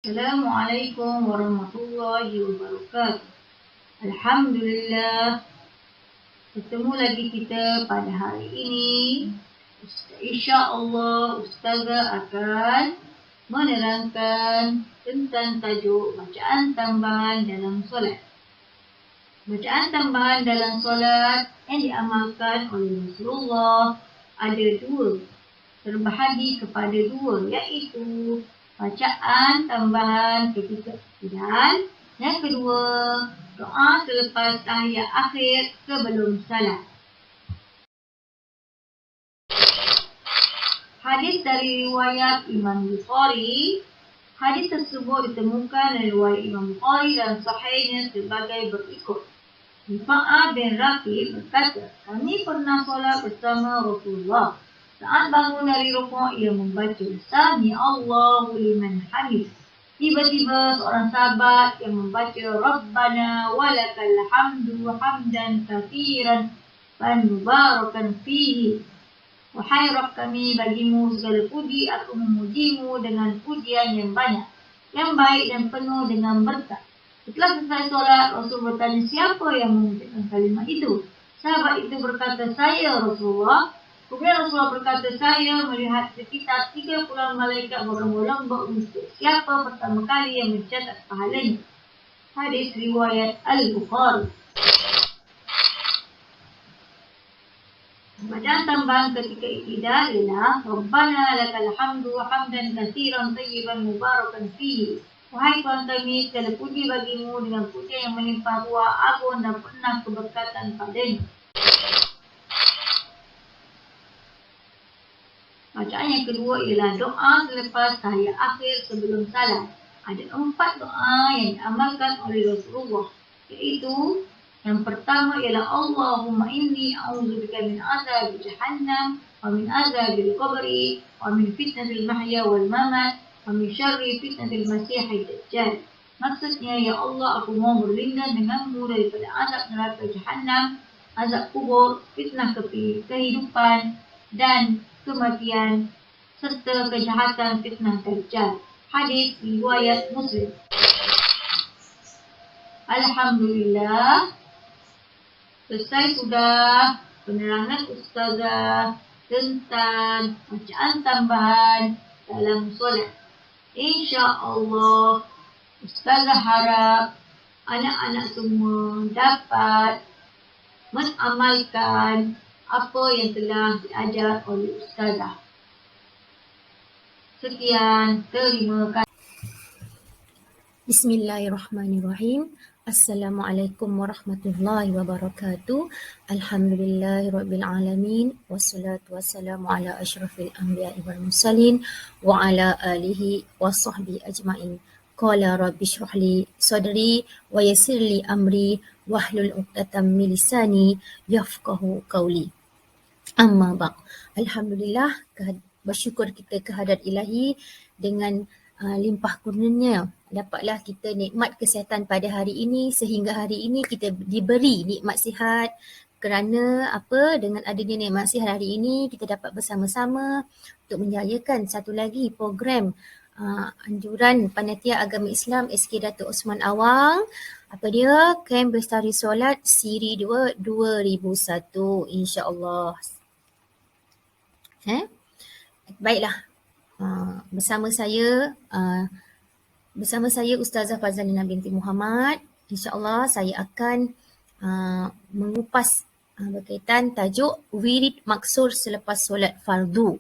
Assalamualaikum warahmatullahi wabarakatuh. Alhamdulillah, bertemu lagi kita pada hari ini. InsyaAllah Ustazah akan menerangkan tentang tajuk bacaan tambahan dalam solat. Bacaan tambahan dalam solat yang diamalkan oleh Rasulullah ada dua, terbahagi kepada dua, iaitu bacaan tambahan ketika iktidal. Yang kedua, doa selepas tahiyat akhir sebelum salat. Hadis dari riwayat Imam Bukhari. Hadis tersebut ditemukan dari riwayat Imam Bukhari dalam sahihnya sebagai berikut. Rifa'ah bin Rafi berkata, kami pernah solat bersama Rasulullah. Saat bangun dari rukuk, ia membaca Sami Allahu liman hamid. Tiba-tiba seorang sahabat yang membaca Rabbana walakal hamdu hamdan katsiran wa mubarakan fihi. Wahai Rabb kami, bagimu segala puji, aku memujimu dengan pujian yang banyak, yang baik dan penuh dengan berkat. Setelah selesai solat, Rasul bertanya siapa yang mengucapkan kalimat itu. Sahabat itu berkata, saya Rasulullah. Kemudian Rasulullah berkata, saya melihat sekitar 30 malaikat berlomba-lomba untuk siapa pertama kali yang mencatat pahalanya. Hadis riwayat Al-Bukhari. Bacaan tambahan ketika iktidal ialah Rabbana lakal hamdu hamdan katsiran tayyiban mubarakan fihi. Wahai Tuhan kami, segala puji bagimu dengan pujian yang melimpah ruah, agung dan penuh keberkatan padanya. Bacaan yang kedua ialah doa selepas tahiyat akhir sebelum salat. Ada 4 doa yang diamalkan oleh Rasulullah, iaitu yang pertama ialah Allahumma inni a'udzubika min azab jahannam wa min azabil qabri wa min fitnatil mahya wal mamat wa min syarri fitnatil masiihid dajjal. Maksudnya, ya Allah, aku mohon berlindung denganmu daripada azab neraka jahannam, azab kubur, fitnah kehidupan dan kematian, serta kejahatan fitnah dajjal. Hadis riwayat Muslim. Alhamdulillah, selesai sudah penerangan Ustazah tentang bacaan tambahan dalam solat. InsyaAllah, Ustazah harap anak-anak semua dapat mengamalkan apa yang telah diajar oleh Ustazah. Sekian, terima kasih. Bismillahirrahmanirrahim. Assalamualaikum warahmatullahi wabarakatuh. Alhamdulillahirabbil alamin wassalatu wassalamu ala asyrafil anbiya'i wal mursalin wa ala alihi washabbihi ajmain. Qala rabbi shrah li sadri wa yassir li amri wahlul 'uqdatam min lisani yafqahu qawli. Amma ba'd. Alhamdulillah, bersyukur kita kehadrat Ilahi dengan limpah kurnianya dapatlah kita nikmat kesihatan pada hari ini, sehingga hari ini kita diberi nikmat sihat. Kerana apa? Dengan adanya nikmat sihat hari ini, kita dapat bersama-sama untuk menjayakan satu lagi program anjuran Panitia Agama Islam SK Datuk Osman Awang. Apa dia? Kem Bestari Solat Siri 2 2001, insya-Allah. Baiklah. Bersama saya Ustazah Fazalina binti Muhammad. InsyaAllah saya akan mengupas berkaitan tajuk wirid maksur selepas solat fardu.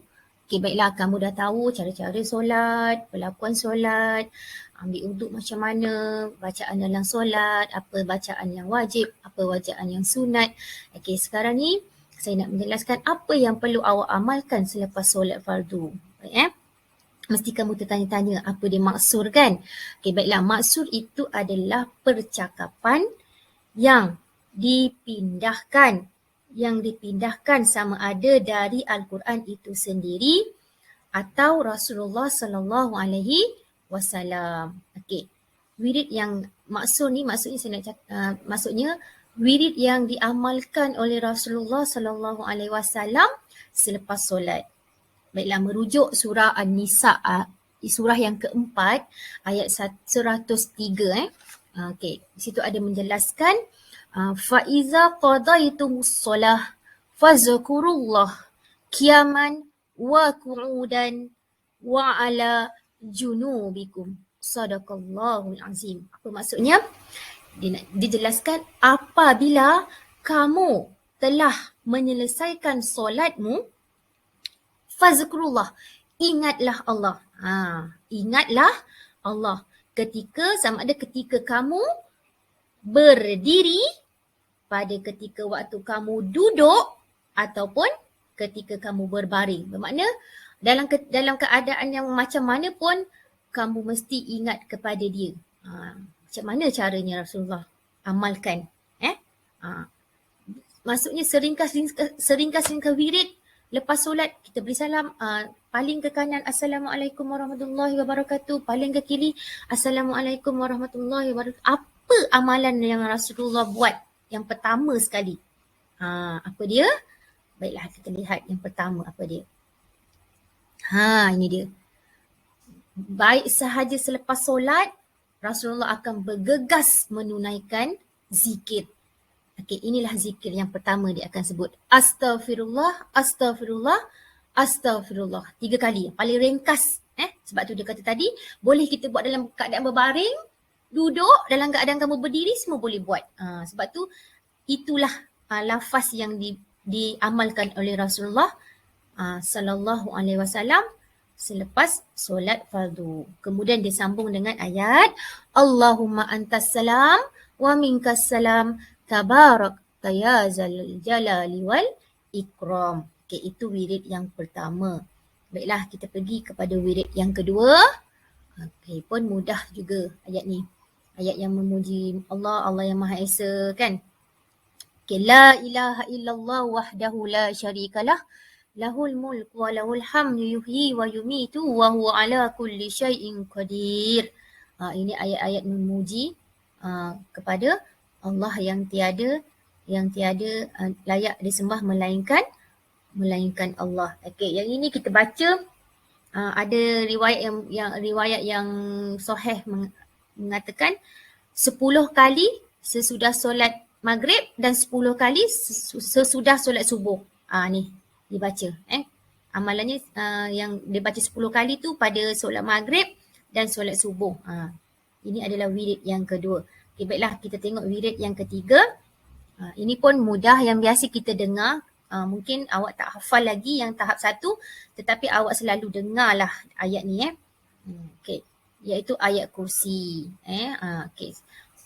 Okey, baiklah, kamu dah tahu cara-cara solat, perlakuan solat, ambil uduk macam mana, bacaan dalam solat, apa bacaan yang wajib, apa bacaan yang sunat. Okey, sekarang ni saya nak menjelaskan apa yang perlu awak amalkan selepas solat fardu. Baik, mesti kamu tertanya-tanya apa dia maksur kan? Okey, baiklah, maksur itu adalah percakapan yang dipindahkan sama ada dari Al-Quran itu sendiri atau Rasulullah sallallahu alaihi wasallam. Okey. Wirid yang maksur ni maksudnya saya nak maksudnya wirid yang diamalkan oleh Rasulullah sallallahu alaihi wasallam selepas solat. Baiklah, merujuk surah An-Nisa surah yang keempat, ayat 103. Okey, di situ ada menjelaskan faiza qadaitumus solah fazkurullah qiyaman wa qu'udan wa ala junubikum. Sadaqallahul azim. Apa maksudnya? Dijelaskan apabila kamu telah menyelesaikan solatmu, fazkurullah, ingatlah Allah. Ingatlah Allah. Ketika, sama ada ketika kamu berdiri, pada ketika waktu kamu duduk, ataupun ketika kamu berbaring. Bermakna dalam keadaan yang macam mana pun kamu mesti ingat kepada dia. Macam mana caranya Rasulullah amalkan? Maksudnya seringkas wirid lepas solat kita beri salam, paling ke kanan Assalamualaikum warahmatullahi wabarakatuh, paling ke kiri Assalamualaikum warahmatullahi wabarakatuh. Apa amalan yang Rasulullah buat yang pertama sekali? Apa dia? Baiklah kita lihat yang pertama apa dia. Ini dia. Baik sahaja selepas solat, Rasulullah akan bergegas menunaikan zikir. Okey, inilah zikir yang pertama dia akan sebut. Astaghfirullah, astaghfirullah, astaghfirullah. 3 kali. Paling ringkas. Sebab tu dia kata tadi, boleh kita buat dalam keadaan berbaring, duduk, dalam keadaan kamu berdiri, semua boleh buat. Sebab tu, itulah lafaz yang diamalkan oleh Rasulullah sallallahu alaihi wasallam selepas solat fardu. Kemudian disambung dengan ayat Allahumma antas salam wa minkas salam tabarak ya zal jalali wal ikram. Okey, itu wirid yang pertama. Baiklah, kita pergi kepada wirid yang kedua. Okey, pun mudah juga ayat ni. Ayat yang memuji Allah, Allah yang Maha Esa kan. Okey, la ilaha illallah wahdahu la syarikalah lahul mulk wa lahul hamdu yuhyi wa yumitu wa huwa ala kulli syai'in qadir. Ini ayat-ayat memuji kepada Allah yang tiada layak disembah melainkan Allah. Okey, yang ini kita baca ada riwayat yang sahih mengatakan 10 kali sesudah solat maghrib dan 10 kali sesudah solat subuh. Ni dibaca. Amalannya yang dibaca 10 kali tu pada solat maghrib dan solat subuh. Ini adalah wirid yang kedua. Okay, baiklah kita tengok wirid yang ketiga. Ini pun mudah, yang biasa kita dengar. Mungkin awak tak hafal lagi yang tahap 1, tetapi awak selalu dengarlah ayat ni. Okay. Iaitu ayat kursi. Okay.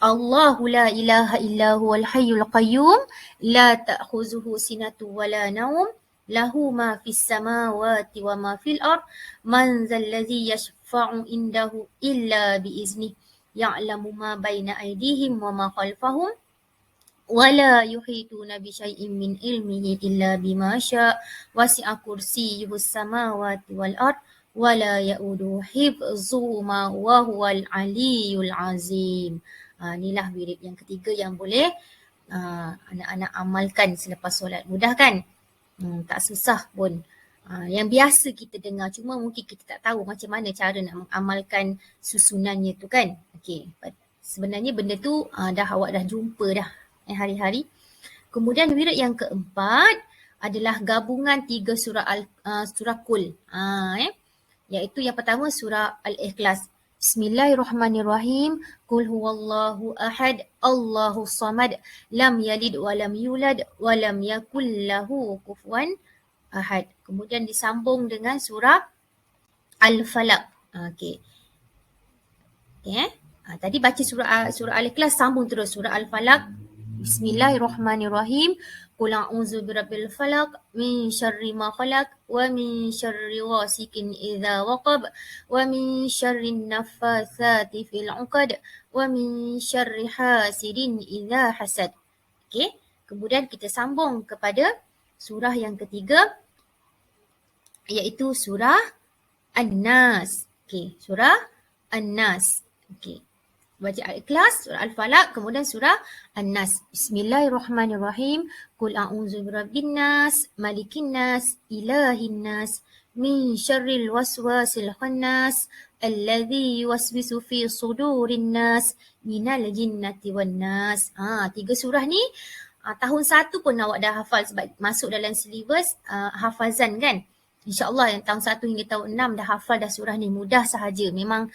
Allahu la ilaha illa huwal hayyul qayyum la ta'khuzuhu sinatu wala naum lahu ma fis samawati wa ma fil ard man zal ladzi yashfa'u indahu illa bi izni ya'lamu ma baina aydihim wa ma khalfahum wa la yuhituna bi syai'in min ilmihi illa bima syaa wasi'a kursiyyuhus samawati wal ard wa la ya'uduhu hifdzuhuma wa huwal aliyyul azim. Inilah wirid yang ketiga yang boleh anak-anak amalkan selepas solat. Mudah kan? Tak susah pun. Yang biasa kita dengar, cuma mungkin kita tak tahu macam mana cara nak mengamalkan susunannya tu kan. Okey. Sebenarnya benda tu awak dah jumpa dah hari-hari. Kemudian wirid yang keempat adalah gabungan 3 surah Qul. Iaitu yang pertama surah Al-Ikhlas. Bismillahirrahmanirrahim. Qul huwallahu ahad, Allahu samad, lam yalid wa lam yulad wa lam yakul lahu kufuwan ahad. Kemudian disambung dengan surah Al-Falaq. Okey. Tadi baca surah Al-Ikhlas, sambung terus surah Al-Falaq. Bismillahirrahmanirrahim. Qul a'udzu birabbil falaq min syarri ma khalaq wa min syarri ghasikin idza waqab wa min syarri naffatsati fil 'uqad wa min syarri hasidin idza hasad. Okey, kemudian kita sambung kepada surah yang ketiga iaitu surah An-Nas. Okey, surah An-Nas. Okey. baca Al-Ikhlas, surah Al-Falaq, kemudian surah An-Nas. Bismillahirrahmanirrahim. Qul a'udzu birabbin nas, malikin nas, ilahin nas, min syarril waswasil khannas, alladzi yuwaswisu fi sudurin nas, minal jinnati wan nas. 3 surah ni tahun 1 pun awak dah hafal sebab masuk dalam silibus hafazan kan. InsyaAllah yang tahun 1 hingga tahun 6 dah hafal dah surah ni, mudah sahaja. Memang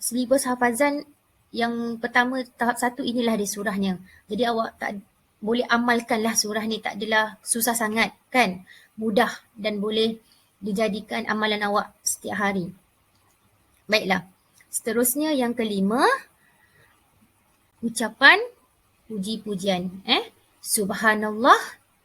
silibus hafazan yang pertama tahap 1 inilah dia surahnya. Jadi awak tak boleh amalkanlah surah ni, tak adalah susah sangat kan. Mudah dan boleh dijadikan amalan awak setiap hari. Baiklah. Seterusnya yang kelima, ucapan puji-pujian. Subhanallah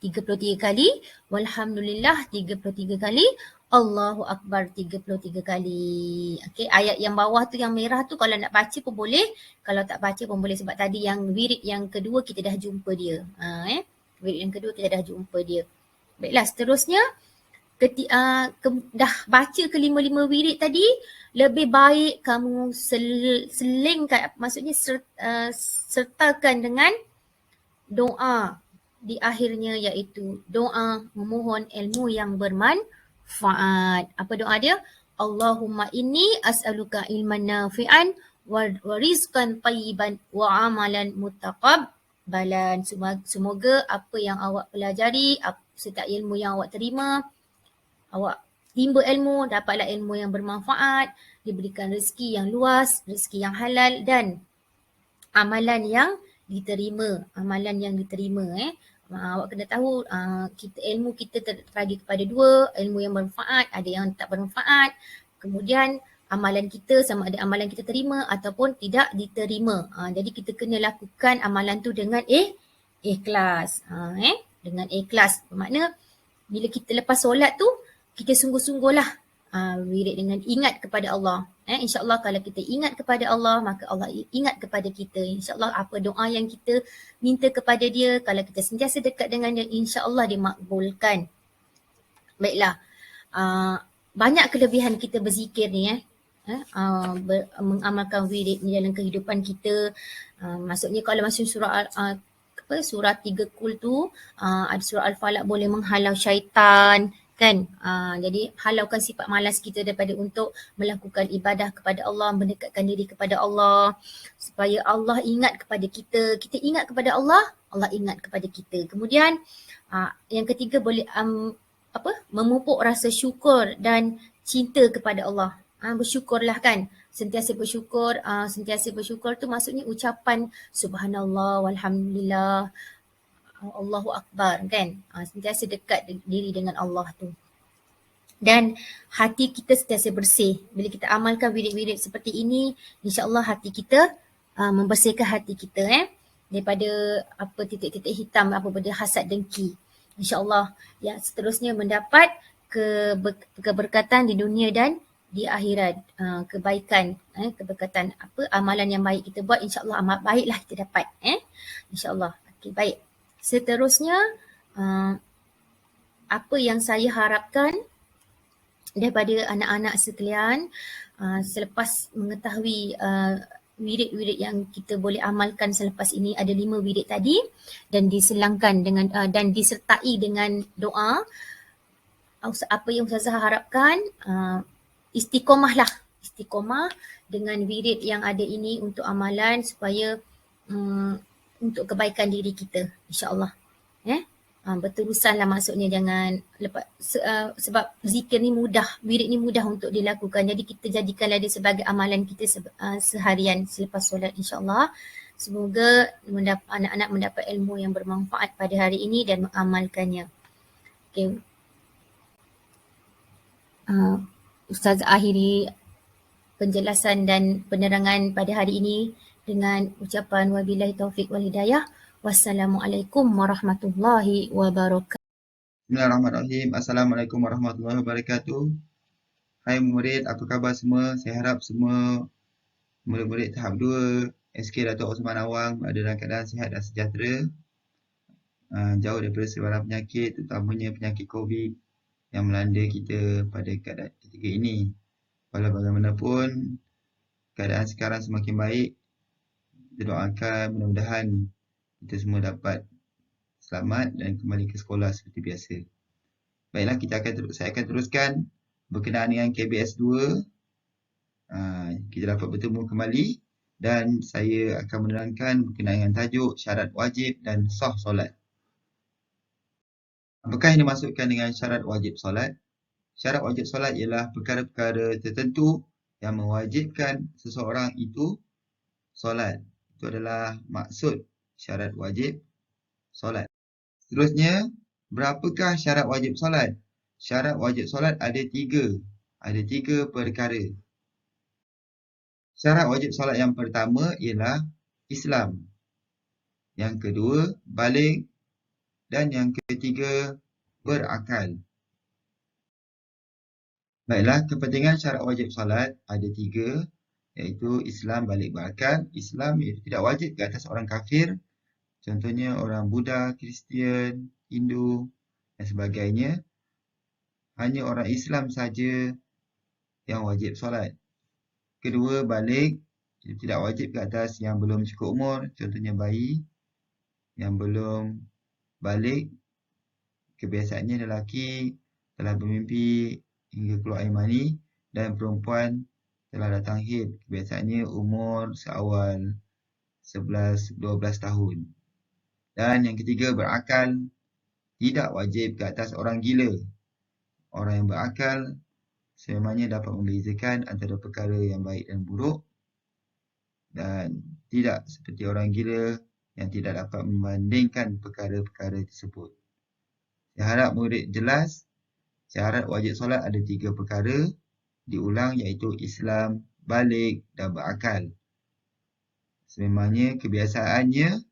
33 kali, walhamdulillah 33 kali, Allahu Akbar 33 kali. Okey, ayat yang bawah tu yang merah tu kalau nak baca pun boleh, kalau tak baca pun boleh sebab tadi yang wirid yang kedua kita dah jumpa dia. Wirid yang kedua kita dah jumpa dia. Baiklah, seterusnya dah baca kelima-lima wirid tadi, lebih baik kamu selingkan, maksudnya sertakan dengan doa di akhirnya, iaitu doa memohon ilmu yang bermanfaat. Apa doa dia? Allahumma inni as'aluka ilman nafi'an wa rizqan tayyiban wa amalan mutaqabbalan. Semoga apa yang awak pelajari serta ilmu yang awak terima, awak timba ilmu, dapatlah ilmu yang bermanfaat, diberikan rezeki yang luas, rezeki yang halal dan amalan yang diterima. Awak kena tahu ilmu kita terbagi kepada 2, ilmu yang bermanfaat, ada yang tak bermanfaat. Kemudian amalan kita sama ada amalan kita terima ataupun tidak diterima. Jadi kita kena lakukan amalan tu dengan ikhlas. Dengan ikhlas. Bermakna bila kita lepas solat tu, kita sungguh-sungguhlah wirid dengan ingat kepada Allah. InsyaAllah kalau kita ingat kepada Allah, maka Allah ingat kepada kita. InsyaAllah apa doa yang kita minta kepada dia, kalau kita sentiasa dekat dengan dia, insyaAllah dia makbulkan. Baiklah, banyak kelebihan kita berzikir ni mengamalkan wirid ni dalam kehidupan kita. Maksudnya kalau masuk surah surah 3 kul tu, ada surah Al-Falaq boleh menghalau syaitan kan. Jadi halaukan sifat malas kita daripada untuk melakukan ibadah kepada Allah, mendekatkan diri kepada Allah, supaya Allah ingat kepada kita, kita ingat kepada Allah, Allah ingat kepada kita. Kemudian yang ketiga boleh memupuk rasa syukur dan cinta kepada Allah. Bersyukurlah kan, sentiasa bersyukur. Sentiasa bersyukur tu maksudnya ucapan subhanallah walhamdulillah, Allahu Akbar kan. Sentiasa dekat diri dengan Allah tu. Dan hati kita sentiasa bersih. Bila kita amalkan wirid-wirid seperti ini, insyaAllah hati kita membersihkan hati kita daripada titik-titik hitam, apa benda hasad dengki. InsyaAllah yang seterusnya mendapat keberkatan di dunia dan di akhirat. Kebaikan, keberkatan, amalan yang baik kita buat, insyaAllah amal baiklah kita dapat. InsyaAllah. Okay, baik. Seterusnya, apa yang saya harapkan daripada anak-anak sekalian selepas mengetahui wirid-wirid yang kita boleh amalkan selepas ini, ada 5 wirid tadi dan diselangkan dengan dan disertai dengan doa. Apa yang Ustazah harapkan, istiqomah dengan wirid yang ada ini untuk amalan supaya untuk kebaikan diri kita, insyaAllah. Berterusanlah maksudnya, jangan lepas sebab zikir ni mudah, wirid ni mudah untuk dilakukan. Jadi kita jadikanlah dia sebagai amalan kita seharian selepas solat, insyaAllah. Semoga anak-anak mendapat ilmu yang bermanfaat pada hari ini dan mengamalkannya. Okay. Ustazah akhiri penjelasan dan penerangan pada hari ini dengan ucapan wabillahi taufiq wal hidayah. Wassalamualaikum warahmatullahi wabarakatuh. Bismillahirrahmanirrahim. Assalamualaikum warahmatullahi wabarakatuh. Hai murid, apa khabar semua? Saya harap semua murid-murid tahap 2 SK Dato' Osman Awang berada dalam keadaan sihat dan sejahtera, jauh daripada sebarang penyakit, terutamanya penyakit COVID yang melanda kita pada keadaan ketiga ini. Walau bagaimanapun, keadaan sekarang semakin baik. Kita doakan mudah-mudahan kita semua dapat selamat dan kembali ke sekolah seperti biasa. Baiklah, saya akan teruskan berkenaan dengan KBS 2. Kita dapat bertemu kembali dan saya akan menerangkan berkenaan dengan tajuk syarat wajib dan sah solat. Apakah yang dimaksudkan dengan syarat wajib solat? Syarat wajib solat ialah perkara-perkara tertentu yang mewajibkan seseorang itu solat. Itu adalah maksud syarat wajib solat. Seterusnya, berapakah syarat wajib solat? Syarat wajib solat ada tiga. Ada tiga perkara. Syarat wajib solat yang pertama ialah Islam. Yang kedua, baligh. Dan yang ketiga, berakal. Baiklah, kepentingan syarat wajib solat ada tiga, iaitu Islam, baligh, berakal. Islam iaitu tidak wajib ke atas orang kafir, contohnya orang Buddha, Kristian, Hindu dan sebagainya. Hanya orang Islam saja yang wajib solat. Kedua, baligh, tidak wajib ke atas yang belum cukup umur, contohnya bayi yang belum baligh. Kebiasaannya lelaki telah bermimpi hingga keluar air mani dan perempuan telah datang haid. Kebiasaannya umur seawal 11-12 tahun. Dan yang ketiga, berakal, tidak wajib ke atas orang gila. Orang yang berakal sememangnya dapat membezakan antara perkara yang baik dan buruk dan tidak seperti orang gila yang tidak dapat membandingkan perkara-perkara tersebut. Saya harap murid jelas, syarat wajib solat ada tiga perkara, diulang iaitu Islam, baligh dan berakal. Sememangnya kebiasaannya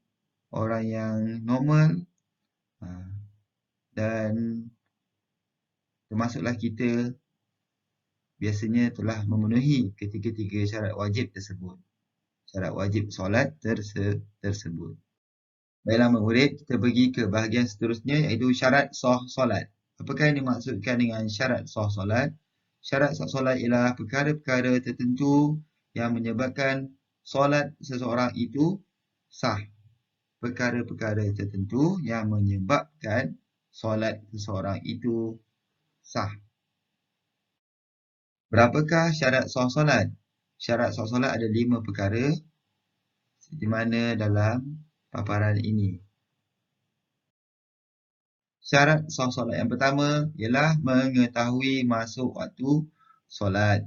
orang yang normal dan termasuklah kita biasanya telah memenuhi ketiga-tiga syarat wajib tersebut. Syarat wajib solat tersebut. Baiklah murid, kita pergi ke bahagian seterusnya iaitu syarat sah solat. Apakah yang dimaksudkan dengan syarat sah solat? Syarat sah solat ialah perkara-perkara tertentu yang menyebabkan solat seseorang itu sah. Perkara-perkara tertentu yang menyebabkan solat seseorang itu sah. Berapakah syarat sah solat? Syarat sah solat ada 5 perkara di mana dalam paparan ini. Syarat sah solat yang pertama ialah mengetahui masuk waktu solat.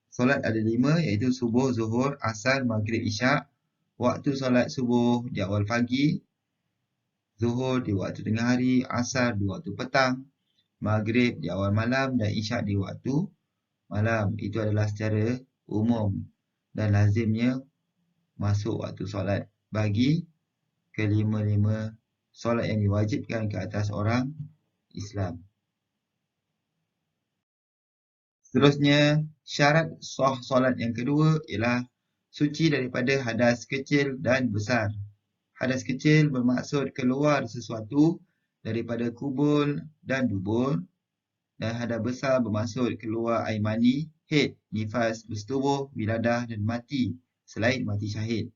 Solat ada 5 iaitu subuh, zuhur, asar, maghrib, isyak. Waktu solat subuh di awal pagi, zuhur di waktu tengah hari, asar di waktu petang, maghrib di awal malam dan isyak di waktu malam. Itu adalah secara umum dan lazimnya masuk waktu solat bagi kelima-lima solat yang diwajibkan ke atas orang Islam. Seterusnya, syarat sah solat yang kedua ialah suci daripada hadas kecil dan besar. Hadas kecil bermaksud keluar sesuatu daripada kubul dan dubur, dan hadas besar bermaksud keluar air mani, haid, nifas, bersetubuh, wiladah dan mati selain mati syahid.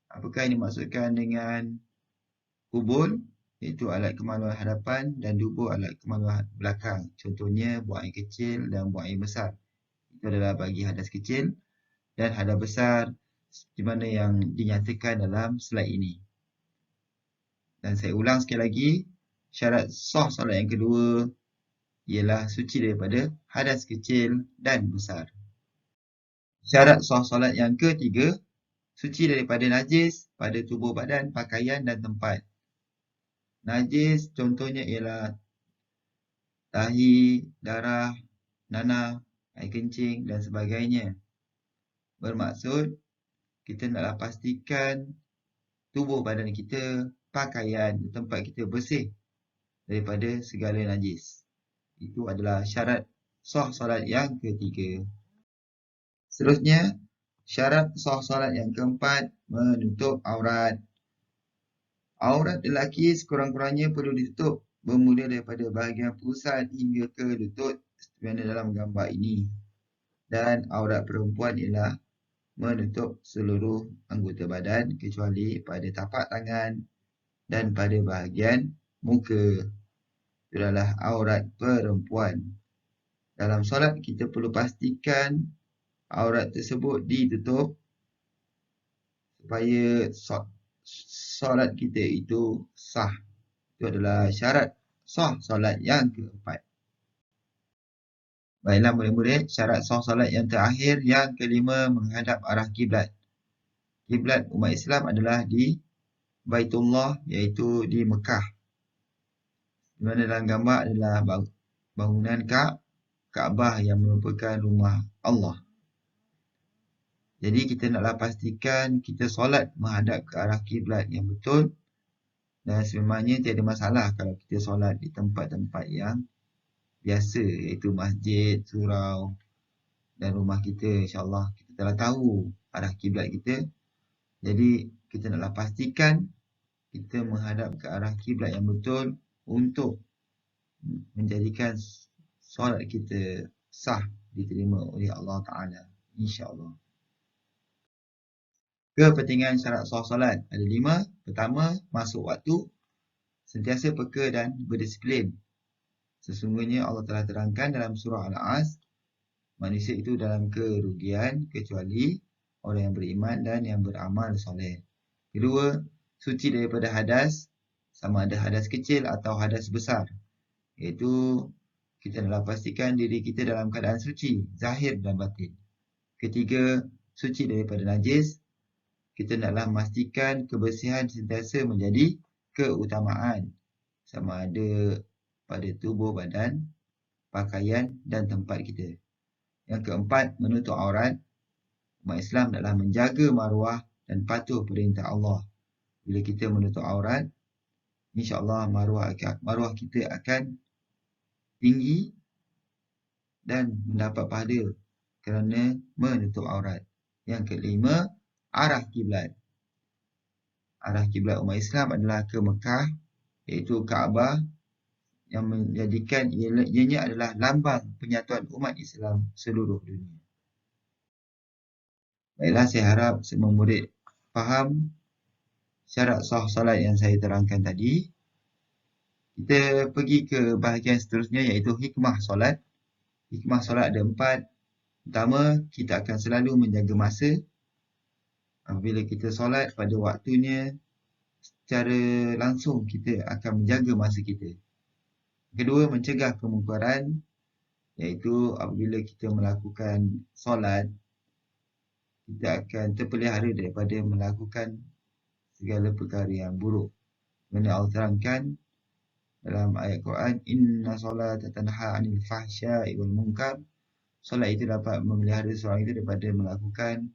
Apakah yang dimaksudkan dengan kubul? Iaitu alat kemaluan hadapan dan dubur alat kemaluan belakang. Contohnya buang air kecil dan buang air besar. Itu adalah bagi hadas kecil dan hadas besar di mana yang dinyatakan dalam slide ini. Dan saya ulang sekali lagi, syarat sah solat yang kedua ialah suci daripada hadas kecil dan besar. Syarat sah solat yang ketiga, suci daripada najis pada tubuh badan, pakaian dan tempat. Najis contohnya ialah tahi, darah, nanah, air kencing dan sebagainya. Bermaksud kita naklah pastikan tubuh badan kita, pakaian, tempat kita bersih daripada segala najis. Itu adalah syarat sah solat yang ketiga. Seterusnya, syarat sah solat yang keempat, menutup aurat. Aurat lelaki sekurang-kurangnya perlu ditutup bermula daripada bahagian pusat hingga ke lutut seperti mana dalam gambar ini. Dan aurat perempuan ialah menutup seluruh anggota badan kecuali pada tapak tangan dan pada bahagian muka. Itu adalah aurat perempuan. Dalam solat kita perlu pastikan aurat tersebut ditutup supaya solat kita itu sah. Itu adalah syarat sah solat yang keempat. Baiklah murid-murid, syarat sah solat yang terakhir, yang kelima, menghadap arah kiblat. Kiblat umat Islam adalah di Baitullah, iaitu di Mekah. Di mana dalam gambar adalah bangunan Kaabah yang merupakan rumah Allah. Jadi kita naklah pastikan kita solat menghadap ke arah kiblat yang betul. Dan sebenarnya tiada masalah kalau kita solat di tempat-tempat yang biasa, iaitu masjid, surau dan rumah kita. InsyaAllah kita telah tahu arah kiblat kita. Jadi kita naklah pastikan kita menghadap ke arah kiblat yang betul untuk menjadikan solat kita sah, diterima oleh Allah Ta'ala. InsyaAllah. Kepentingan syarat sah solat ada 5. Pertama, masuk waktu, sentiasa peka dan berdisiplin. Sesungguhnya Allah telah terangkan dalam surah Al-As, manusia itu dalam kerugian kecuali orang yang beriman dan yang beramal soleh. Kedua, suci daripada hadas, sama ada hadas kecil atau hadas besar. Iaitu kita nak pastikan diri kita dalam keadaan suci, zahir dan batin. Ketiga, suci daripada najis. Kita naklah memastikan kebersihan sentiasa menjadi keutamaan, sama ada pada tubuh badan, pakaian dan tempat kita. Yang keempat, menutup aurat. Umat Islam adalah menjaga maruah dan patuh perintah Allah. Bila kita menutup aurat, insya-Allah maruah kita akan tinggi dan mendapat pahala kerana menutup aurat. Yang kelima, arah kiblat. Arah kiblat umat Islam adalah ke Mekah, iaitu Kaabah, yang menjadikan ianya adalah lambang penyatuan umat Islam seluruh dunia. Baiklah, saya harap semua murid faham syarat sah solat yang saya terangkan tadi. Kita pergi ke bahagian seterusnya, iaitu hikmah solat. Hikmah solat ada 4. Pertama, kita akan selalu menjaga masa. Apabila kita solat pada waktunya, secara langsung kita akan menjaga masa kita. Kedua, mencegah kemungkaran, iaitu apabila kita melakukan solat, kita akan terpelihara daripada melakukan segala perkara yang buruk. Mana Allah terangkan dalam ayat Quran, inna solata tanha 'anil fahsya'i wal munkar. Solat itu dapat memelihara seorang itu daripada melakukan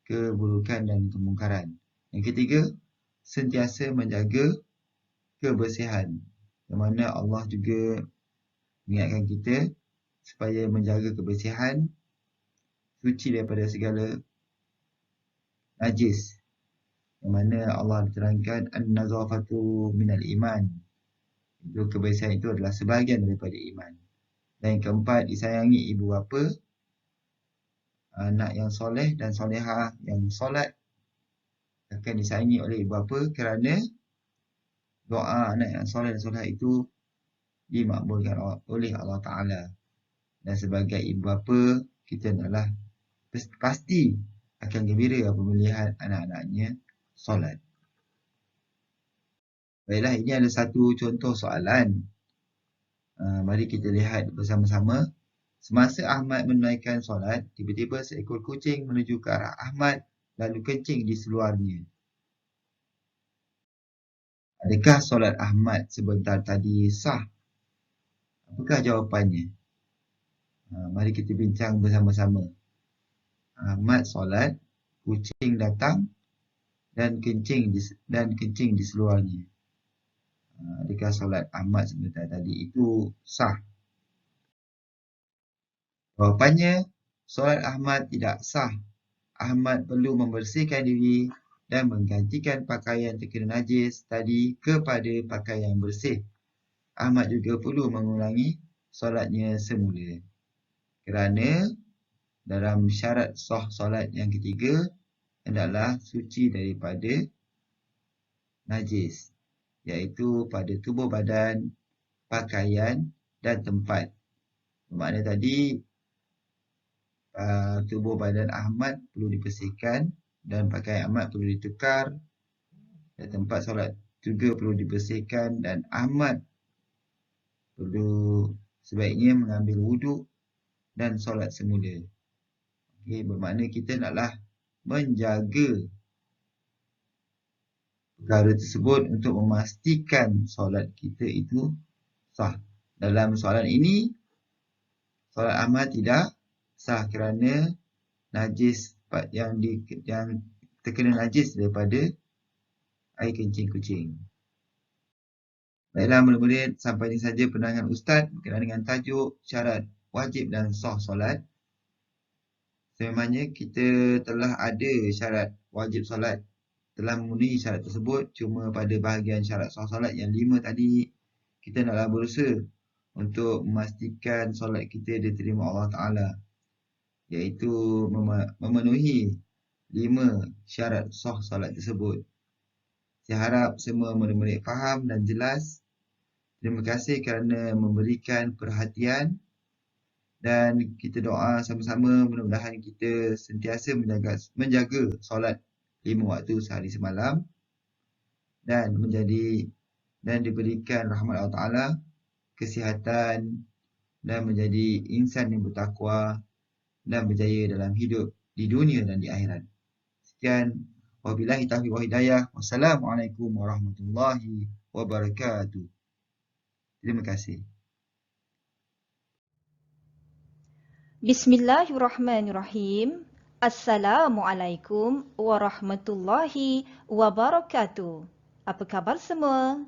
keburukan dan kemungkaran. Yang ketiga, sentiasa menjaga kebersihan. Yang mana Allah juga mengingatkan kita supaya menjaga kebersihan, suci daripada segala najis. Yang mana Allah terangkan an-nazafatu minal iman. Itu kebersihan itu adalah sebahagian daripada iman. Dan yang keempat, disayangi ibu bapa, anak yang soleh dan solehah yang solat akan disayangi oleh ibu bapa kerana doa anak yang soleh dan solehah itu dimakbulkan oleh Allah Ta'ala. Dan sebagai ibu bapa, kita adalah pasti akan gembira apabila melihat anak-anaknya solat. Baiklah, ini ada satu contoh soalan. Mari kita lihat bersama-sama. Semasa Ahmad menunaikan solat, tiba-tiba seekor kucing menuju ke arah Ahmad lalu kencing di seluarnya. Adakah solat Ahmad sebentar tadi sah? Apakah jawapannya? Mari kita bincang bersama-sama. Ahmad solat, kucing datang dan kencing di seluarnya. Adakah solat Ahmad sebentar tadi itu sah? Jawapannya, solat Ahmad tidak sah. Ahmad perlu membersihkan diri dan menggantikan pakaian terkena najis tadi kepada pakaian yang bersih. Ahmad juga perlu mengulangi solatnya semula. Kerana dalam syarat sah solat yang ketiga adalah suci daripada najis, iaitu pada tubuh badan, pakaian dan tempat. Bermakna tadi tubuh badan Ahmad perlu dibersihkan dan pakaian Ahmad perlu ditukar dan tempat solat juga perlu dibersihkan dan Ahmad perlu sebaiknya mengambil wuduk dan solat semula. Okay, bermakna kita naklah menjaga perkara tersebut untuk memastikan solat kita itu sah. Dalam soalan ini, solat Ahmad tidak sah kerana najis yang terkena najis daripada air kencing kucing. Baiklah murid-murid, sampai ini saja penerangan Ustaz berkenaan dengan tajuk syarat wajib dan sah solat. Sememangnya kita telah ada syarat wajib solat, telah memenuhi syarat tersebut, cuma pada bahagian syarat sah solat yang 5 tadi, kita naklah berusaha untuk memastikan solat kita diterima Allah Ta'ala, iaitu memenuhi 5 syarat sah solat tersebut. Saya harap semua murid-murid faham dan jelas. Terima kasih kerana memberikan perhatian dan kita doa sama-sama mudah-mudahan kita sentiasa menjaga solat 5 waktu sehari semalam dan diberikan rahmat Allah Ta'ala, kesihatan dan menjadi insan yang bertakwa dan berjaya dalam hidup di dunia dan di akhirat. Sekian, wabillahi taufiq wal hidayah. Wassalamualaikum warahmatullahi wabarakatuh. Terima kasih. Bismillahirrahmanirrahim. Assalamualaikum warahmatullahi wabarakatuh. Apa khabar semua?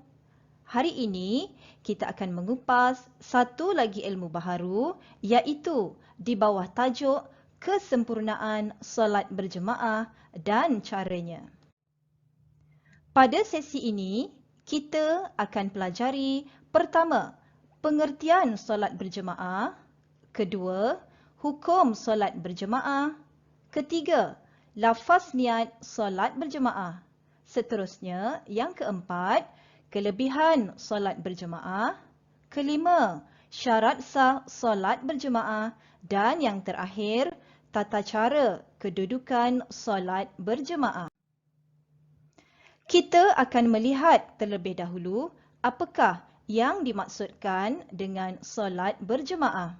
Hari ini kita akan mengupas satu lagi ilmu baharu, iaitu di bawah tajuk kesempurnaan solat berjemaah dan caranya. Pada sesi ini, kita akan pelajari pertama, pengertian solat berjemaah, kedua, hukum solat berjemaah, ketiga, lafaz niat solat berjemaah, seterusnya yang keempat, kelebihan solat berjemaah, kelima, syarat sah solat berjemaah dan yang terakhir, tata cara kedudukan solat berjemaah. Kita akan melihat terlebih dahulu apakah yang dimaksudkan dengan solat berjemaah.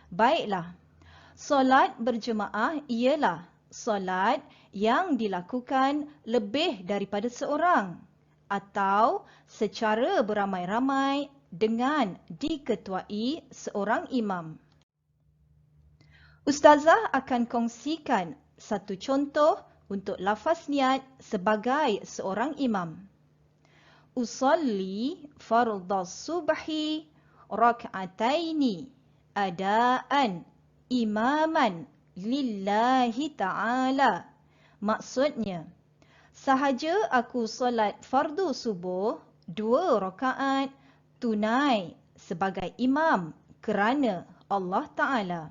Baiklah, solat berjemaah ialah solat yang dilakukan lebih daripada seorang atau secara beramai-ramai dengan diketuai seorang imam. Ustazah akan kongsikan satu contoh untuk lafaz niat sebagai seorang imam. Usalli fardhas subhi rak'ataini adaan imaman lillahi ta'ala. Maksudnya, sahaja aku solat fardu subuh 2 rakaat tunai sebagai imam kerana Allah Ta'ala.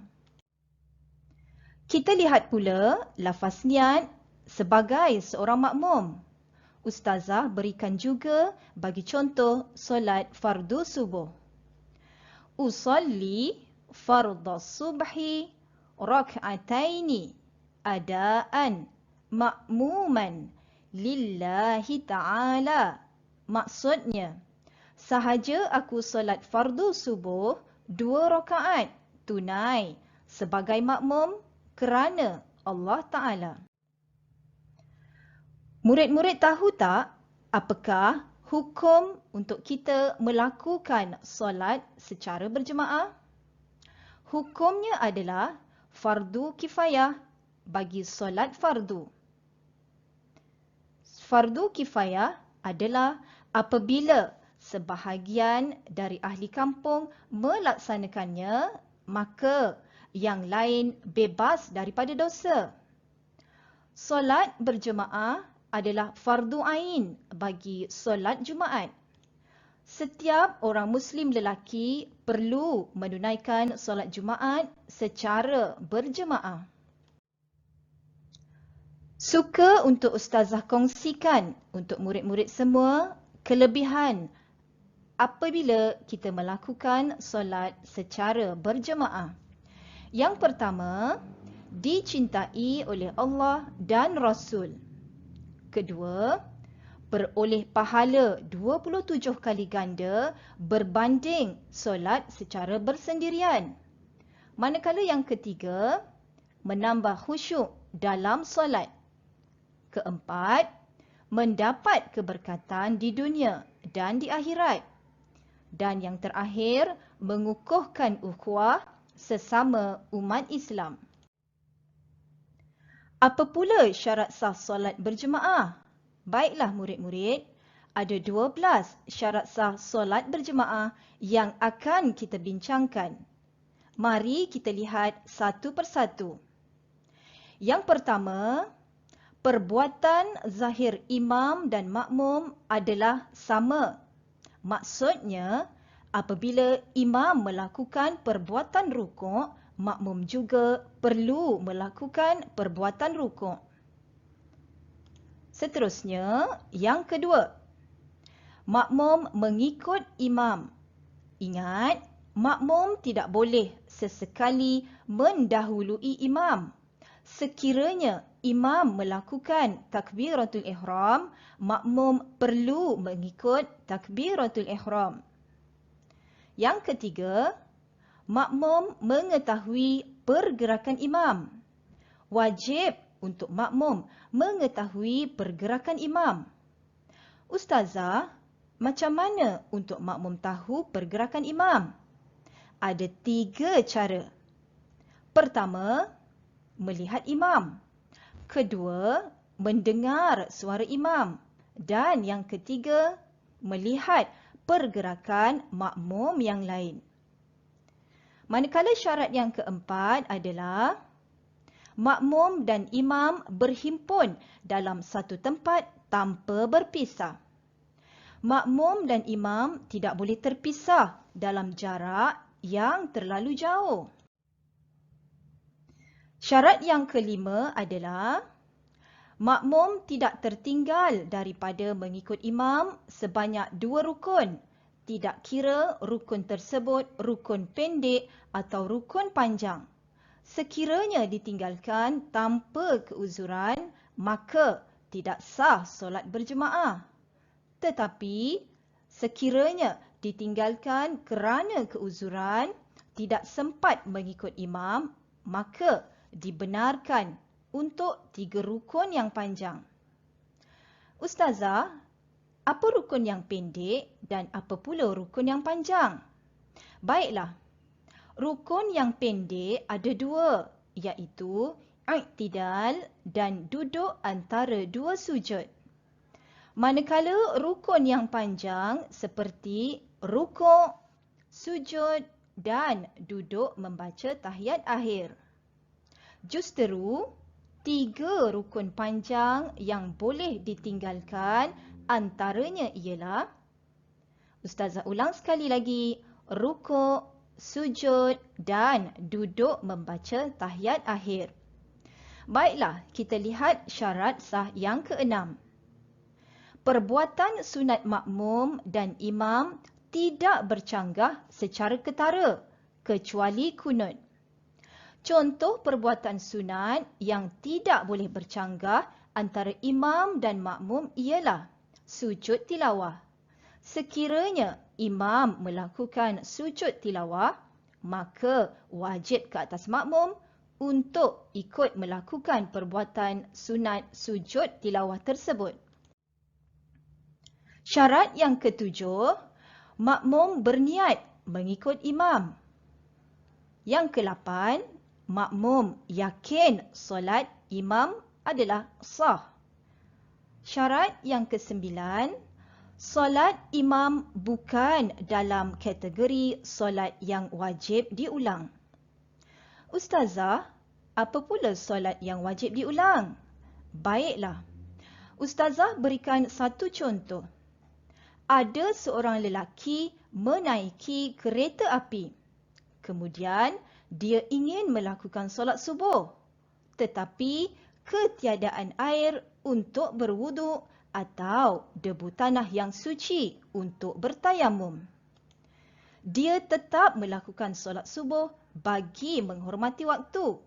Kita lihat pula lafaz niat sebagai seorang makmum. Ustazah berikan juga bagi contoh solat fardu subuh. Usalli fardhas subhi rak'ataini adaan ma'muman lillahi ta'ala. Maksudnya, sahaja aku solat fardu subuh 2 rakaat tunai sebagai makmum kerana Allah Ta'ala. Murid-murid tahu tak apakah hukum untuk kita melakukan solat secara berjemaah? Hukumnya adalah fardu kifayah bagi solat fardu. Fardu kifayah adalah apabila sebahagian dari ahli kampung melaksanakannya, maka yang lain bebas daripada dosa. Solat berjemaah adalah fardu ain bagi solat Jumaat. Setiap orang Muslim lelaki perlu menunaikan solat Jumaat secara berjemaah. Suka untuk Ustazah kongsikan untuk murid-murid semua kelebihan apabila kita melakukan solat secara berjemaah. Yang pertama, dicintai oleh Allah dan Rasul. Kedua, beroleh pahala 27 kali ganda berbanding solat secara bersendirian. Manakala yang ketiga, menambah khusyuk dalam solat. Keempat, mendapat keberkatan di dunia dan di akhirat. Dan yang terakhir, mengukuhkan ukhuwah sesama umat Islam. Apa pula syarat sah solat berjemaah? Baiklah murid-murid, ada 12 syarat sah solat berjemaah yang akan kita bincangkan. Mari kita lihat satu persatu. Yang pertama, perbuatan zahir imam dan makmum adalah sama. Maksudnya, apabila imam melakukan perbuatan rukuk, makmum juga perlu melakukan perbuatan rukuk. Seterusnya, yang kedua, makmum mengikut imam. Ingat, makmum tidak boleh sesekali mendahului imam. Sekiranya imam melakukan takbiratul ihram, makmum perlu mengikut takbiratul ihram. Yang ketiga, makmum mengetahui pergerakan imam. Wajib untuk makmum mengetahui pergerakan imam. Ustazah, macam mana untuk makmum tahu pergerakan imam? Ada 3 cara. Pertama, melihat imam. Kedua, mendengar suara imam. Dan yang ketiga, melihat pergerakan makmum yang lain. Manakala syarat yang keempat adalah makmum dan imam berhimpun dalam satu tempat tanpa berpisah. Makmum dan imam tidak boleh terpisah dalam jarak yang terlalu jauh. Syarat yang kelima adalah makmum tidak tertinggal daripada mengikut imam sebanyak 2 rukun, tidak kira rukun tersebut rukun pendek atau rukun panjang. Sekiranya ditinggalkan tanpa keuzuran, maka tidak sah solat berjemaah. Tetapi, sekiranya ditinggalkan kerana keuzuran, tidak sempat mengikut imam, maka dibenarkan untuk 3 rukun yang panjang. Ustazah, apa rukun yang pendek dan apa pula rukun yang panjang? Baiklah, rukun yang pendek ada 2, iaitu i'tidal dan duduk antara 2 sujud. Manakala rukun yang panjang seperti rukuk, sujud dan duduk membaca tahiyat akhir. Justeru, 3 rukun panjang yang boleh ditinggalkan antaranya ialah, Ustazah ulang sekali lagi, rukuk, sujud dan duduk membaca tahiyat akhir. Baiklah, kita lihat syarat sah yang keenam. Perbuatan sunat makmum dan imam tidak bercanggah secara ketara, kecuali kunut. Contoh perbuatan sunat yang tidak boleh bercanggah antara imam dan makmum ialah sujud tilawah. Sekiranya imam melakukan sujud tilawah, maka wajib ke atas makmum untuk ikut melakukan perbuatan sunat sujud tilawah tersebut. Syarat yang ketujuh, makmum berniat mengikut imam. Yang ke-8, makmum yakin solat imam adalah sah. Syarat yang ke-9, solat imam bukan dalam kategori solat yang wajib diulang. Ustazah, apa pula solat yang wajib diulang? Baiklah, Ustazah berikan satu contoh. ada seorang lelaki menaiki kereta api. Kemudian, dia ingin melakukan solat subuh. Tetapi, ketiadaan air untuk berwuduk atau debu tanah yang suci untuk bertayamum. Dia tetap melakukan solat subuh bagi menghormati waktu.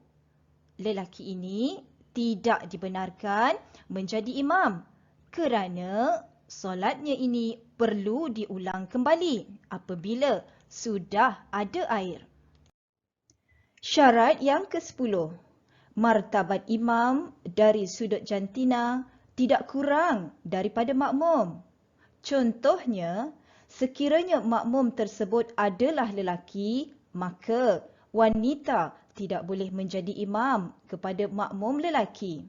Lelaki ini tidak dibenarkan menjadi imam kerana solatnya ini perlu diulang kembali apabila sudah ada air. Syarat yang ke-10. Martabat imam dari sudut jantina tidak kurang daripada makmum. Contohnya, sekiranya makmum tersebut adalah lelaki, maka wanita tidak boleh menjadi imam kepada makmum lelaki.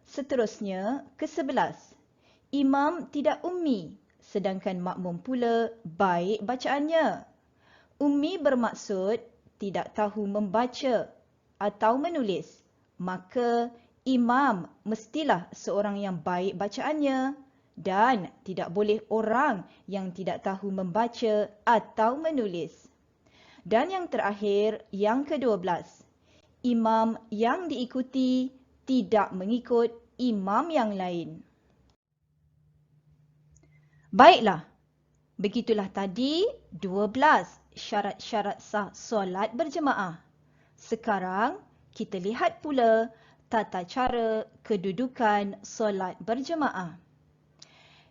Seterusnya, ke-11. Imam tidak ummi, sedangkan makmum pula baik bacaannya. Ummi bermaksud tidak tahu membaca atau menulis, maka imam mestilah seorang yang baik bacaannya dan tidak boleh orang yang tidak tahu membaca atau menulis. Dan yang terakhir, yang ke-12. Imam yang diikuti tidak mengikut imam yang lain. Baiklah, begitulah tadi 12 syarat-syarat sah solat berjemaah. Sekarang kita lihat pula tata cara kedudukan solat berjemaah.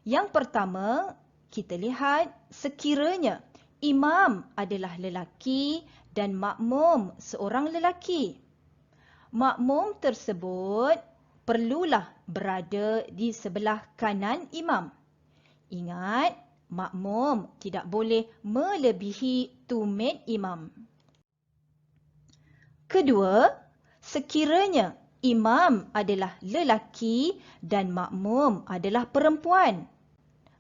Yang pertama, kita lihat sekiranya imam adalah lelaki dan makmum seorang lelaki. Makmum tersebut perlulah berada di sebelah kanan imam. Ingat, makmum tidak boleh melebihi tumit imam. Kedua, sekiranya imam adalah lelaki dan makmum adalah perempuan,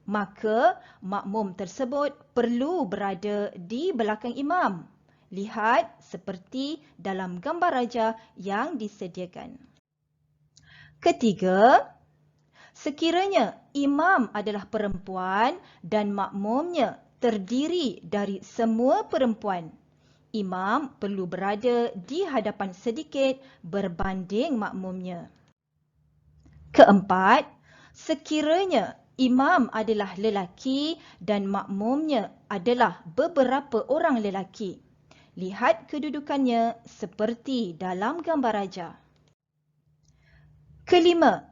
maka makmum tersebut perlu berada di belakang imam. Lihat seperti dalam gambar raja yang disediakan. Ketiga, sekiranya imam adalah perempuan dan makmumnya terdiri dari semua perempuan, imam perlu berada di hadapan sedikit berbanding makmumnya. Keempat, sekiranya imam adalah lelaki dan makmumnya adalah beberapa orang lelaki, lihat kedudukannya seperti dalam gambar raja. Kelima,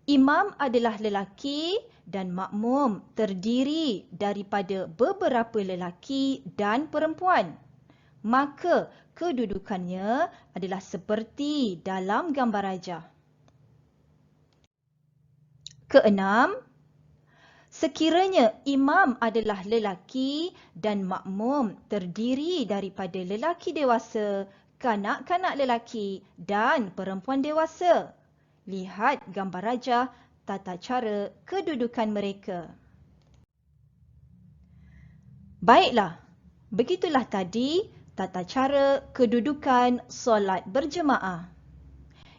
imam adalah lelaki dan makmum terdiri daripada beberapa lelaki dan perempuan, maka kedudukannya adalah seperti dalam gambar raja. Keenam, sekiranya imam adalah lelaki dan makmum terdiri daripada lelaki dewasa, kanak-kanak lelaki dan perempuan dewasa, lihat gambar raja tata cara kedudukan mereka. Baiklah, begitulah tadi tata cara kedudukan solat berjemaah.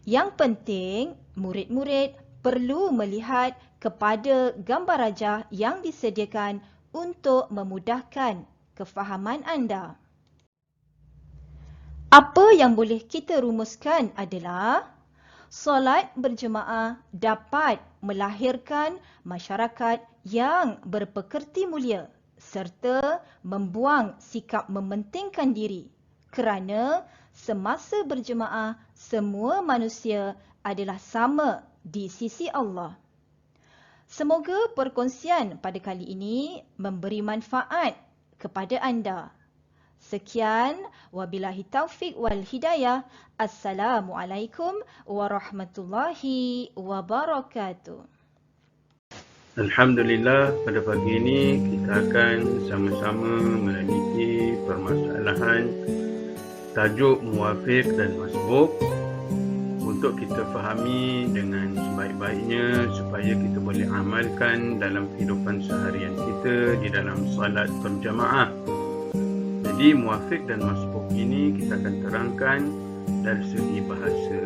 Yang penting, murid-murid perlu melihat kepada gambar raja yang disediakan untuk memudahkan kefahaman anda. Apa yang boleh kita rumuskan adalah solat berjemaah dapat melahirkan masyarakat yang berpekerti mulia serta membuang sikap mementingkan diri kerana semasa berjemaah semua manusia adalah sama di sisi Allah. Semoga perkongsian pada kali ini memberi manfaat kepada anda. Sekian, wabillahi taufik wal hidayah. Assalamualaikum warahmatullahi wabarakatuh. Alhamdulillah, pada pagi ini kita akan sama-sama meneliti permasalahan tajuk muwafiq dan masbuk untuk kita fahami dengan sebaik-baiknya supaya kita boleh amalkan dalam kehidupan seharian kita di dalam salat berjamaah. Jadi muwafiq dan masbuk ini kita akan terangkan dari segi bahasa,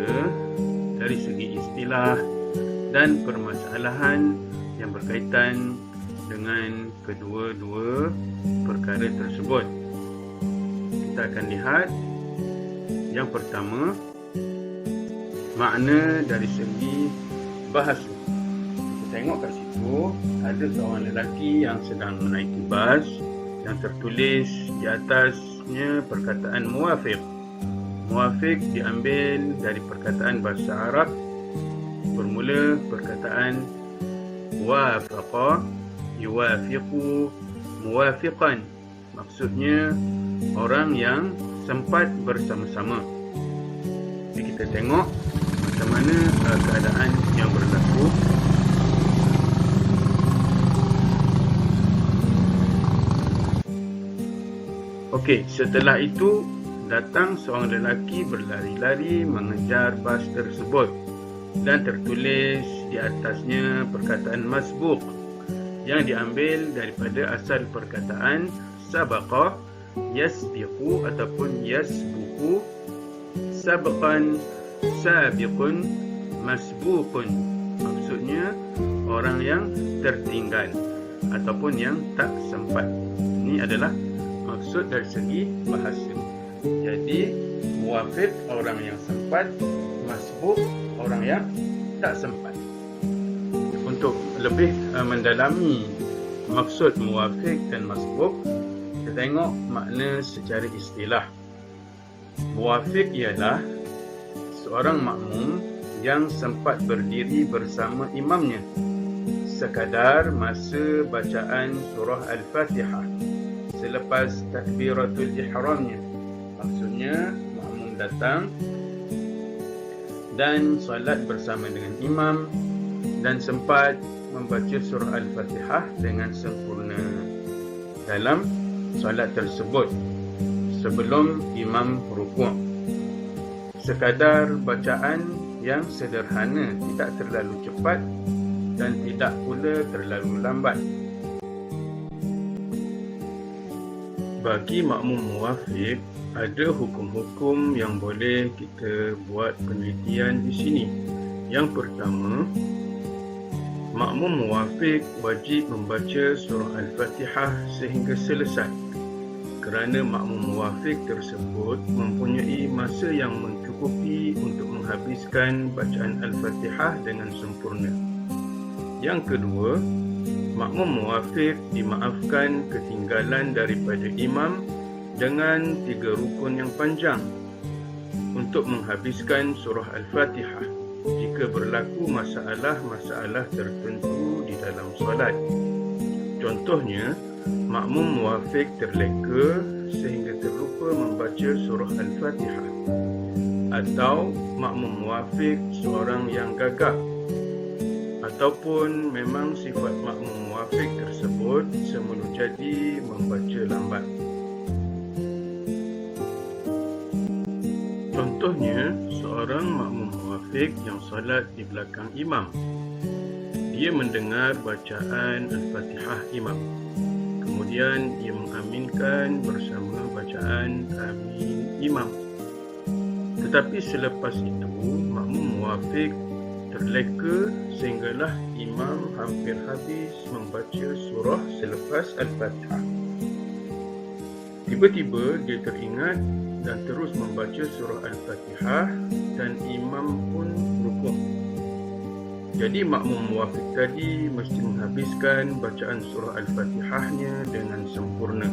dari segi istilah dan permasalahan yang berkaitan dengan kedua-dua perkara tersebut. Kita akan lihat yang pertama, makna dari segi bahasa. Kita tengok kat situ, ada seorang lelaki yang sedang menaiki bas yang tertulis di atasnya perkataan muwafiq. Muwafiq diambil dari perkataan bahasa Arab bermula perkataan wafaqa, yuwafiqu, muwafiqan. Maksudnya orang yang sempat bersama-sama. Jadi kita tengok macam mana keadaan yang berlaku. Okey, setelah itu datang seorang lelaki berlari-lari mengejar bas tersebut dan tertulis di atasnya perkataan masbuq yang diambil daripada asal perkataan sabaqa, yasbiqu ataupun yasbuqu, sabqan, sabiqun, masbuqun. Maksudnya orang yang tertinggal ataupun yang tak sempat. Ini adalah maksud dari segi bahasa. Jadi muwafiq orang yang sempat, masbuq orang yang tak sempat. Untuk lebih mendalami maksud muwafiq dan masbuq, kita tengok makna secara istilah. Muwafiq ialah seorang makmum yang sempat berdiri bersama imamnya sekadar masa bacaan surah Al-Fatihah selepas takbiratul ihramnya. Maksudnya makmum datang dan solat bersama dengan imam dan sempat membaca surah Al-Fatihah dengan sempurna dalam solat tersebut sebelum imam rukuk. Sekadar bacaan yang sederhana, tidak terlalu cepat dan tidak pula terlalu lambat. Bagi makmum muwafiq, ada hukum-hukum yang boleh kita buat penelitian di sini. Yang pertama, makmum muwafiq wajib membaca surah Al-Fatihah sehingga selesai kerana makmum muwafiq tersebut mempunyai masa yang mencukupi untuk menghabiskan bacaan Al-Fatihah dengan sempurna. Yang kedua, makmum muwafiq dimaafkan ketinggalan daripada imam dengan 3 rukun yang panjang untuk menghabiskan surah Al-Fatihah jika berlaku masalah-masalah tertentu di dalam solat. Contohnya, makmum muwafiq terleka sehingga terlupa membaca surah Al-Fatihah, atau makmum muwafiq seorang yang gagap, ataupun memang sifat makmum muwafiq tersebut semula jadi membaca lambat. Contohnya, seorang makmum muwafiq yang solat di belakang imam. Dia mendengar bacaan Al-Fatihah imam. Kemudian ia mengaminkan bersama bacaan amin imam. Tetapi selepas itu, makmum muwafiq terleka sehinggalah imam hampir habis membaca surah selepas Al-Fatihah. Tiba-tiba dia teringat dan terus membaca surah Al-Fatihah dan imam pun rukuk. Jadi makmum muwafiq tadi mesti menghabiskan bacaan surah Al-Fatihahnya dengan sempurna.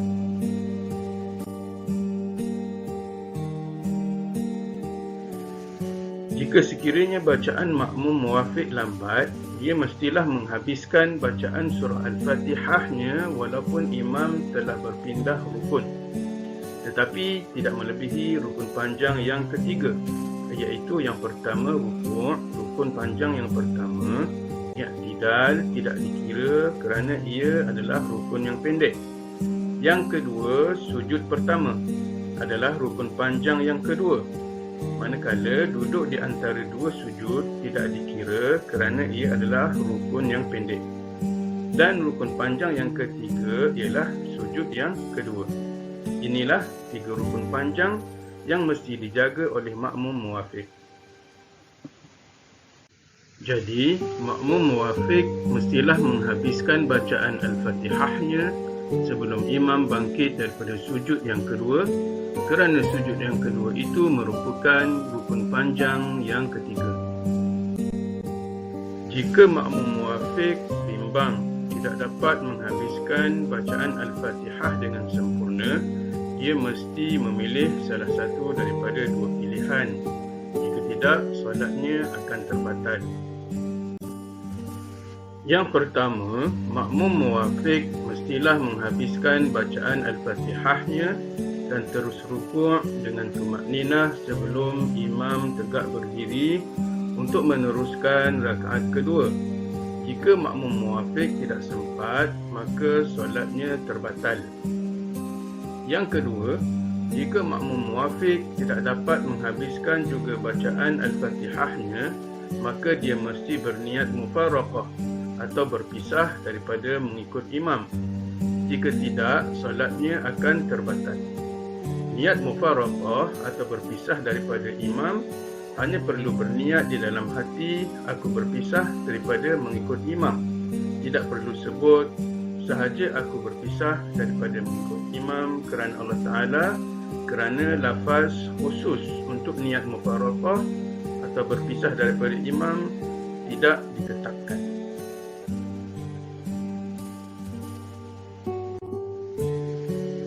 Jika sekiranya bacaan makmum muwafiq lambat, dia mestilah menghabiskan bacaan surah Al-Fatihahnya walaupun imam telah berpindah rukun. Tetapi tidak melebihi rukun panjang yang ketiga, iaitu yang pertama rukuk. Rukun panjang yang pertama, i'tidal, tidak dikira kerana ia adalah rukun yang pendek. Yang kedua, sujud pertama adalah rukun panjang yang kedua. Manakala duduk di antara dua sujud tidak dikira kerana ia adalah rukun yang pendek. Dan rukun panjang yang ketiga ialah sujud yang kedua. Inilah 3 rukun panjang yang mesti dijaga oleh makmum muwafiq. Jadi, makmum muwafiq mestilah menghabiskan bacaan Al-Fatihahnya sebelum imam bangkit daripada sujud yang kedua, kerana sujud yang kedua itu merupakan rukun panjang yang ketiga. Jika makmum muwafiq bimbang tidak dapat menghabiskan bacaan Al-Fatihah dengan sempurna, dia mesti memilih salah satu daripada dua pilihan. Jika tidak, solatnya akan terbatal. Yang pertama, makmum muwafiq mestilah menghabiskan bacaan Al-Fatihahnya dan terus rukuk dengan tumakninah sebelum imam tegak berdiri untuk meneruskan rakaat kedua. Jika makmum muwafiq tidak sempat, maka solatnya terbatal. Yang kedua, jika makmum muwafiq tidak dapat menghabiskan juga bacaan Al-Fatihahnya, maka dia mesti berniat mufaraqah atau berpisah daripada mengikut imam. Jika tidak, solatnya akan terbatal. Niat mufaraqah atau berpisah daripada imam hanya perlu berniat di dalam hati, aku berpisah daripada mengikut imam. Tidak perlu sebut sahaja aku berpisah daripada mengikut imam kerana Allah Ta'ala, kerana lafaz khusus untuk niat mufaraqah atau berpisah daripada imam tidak ditetapkan.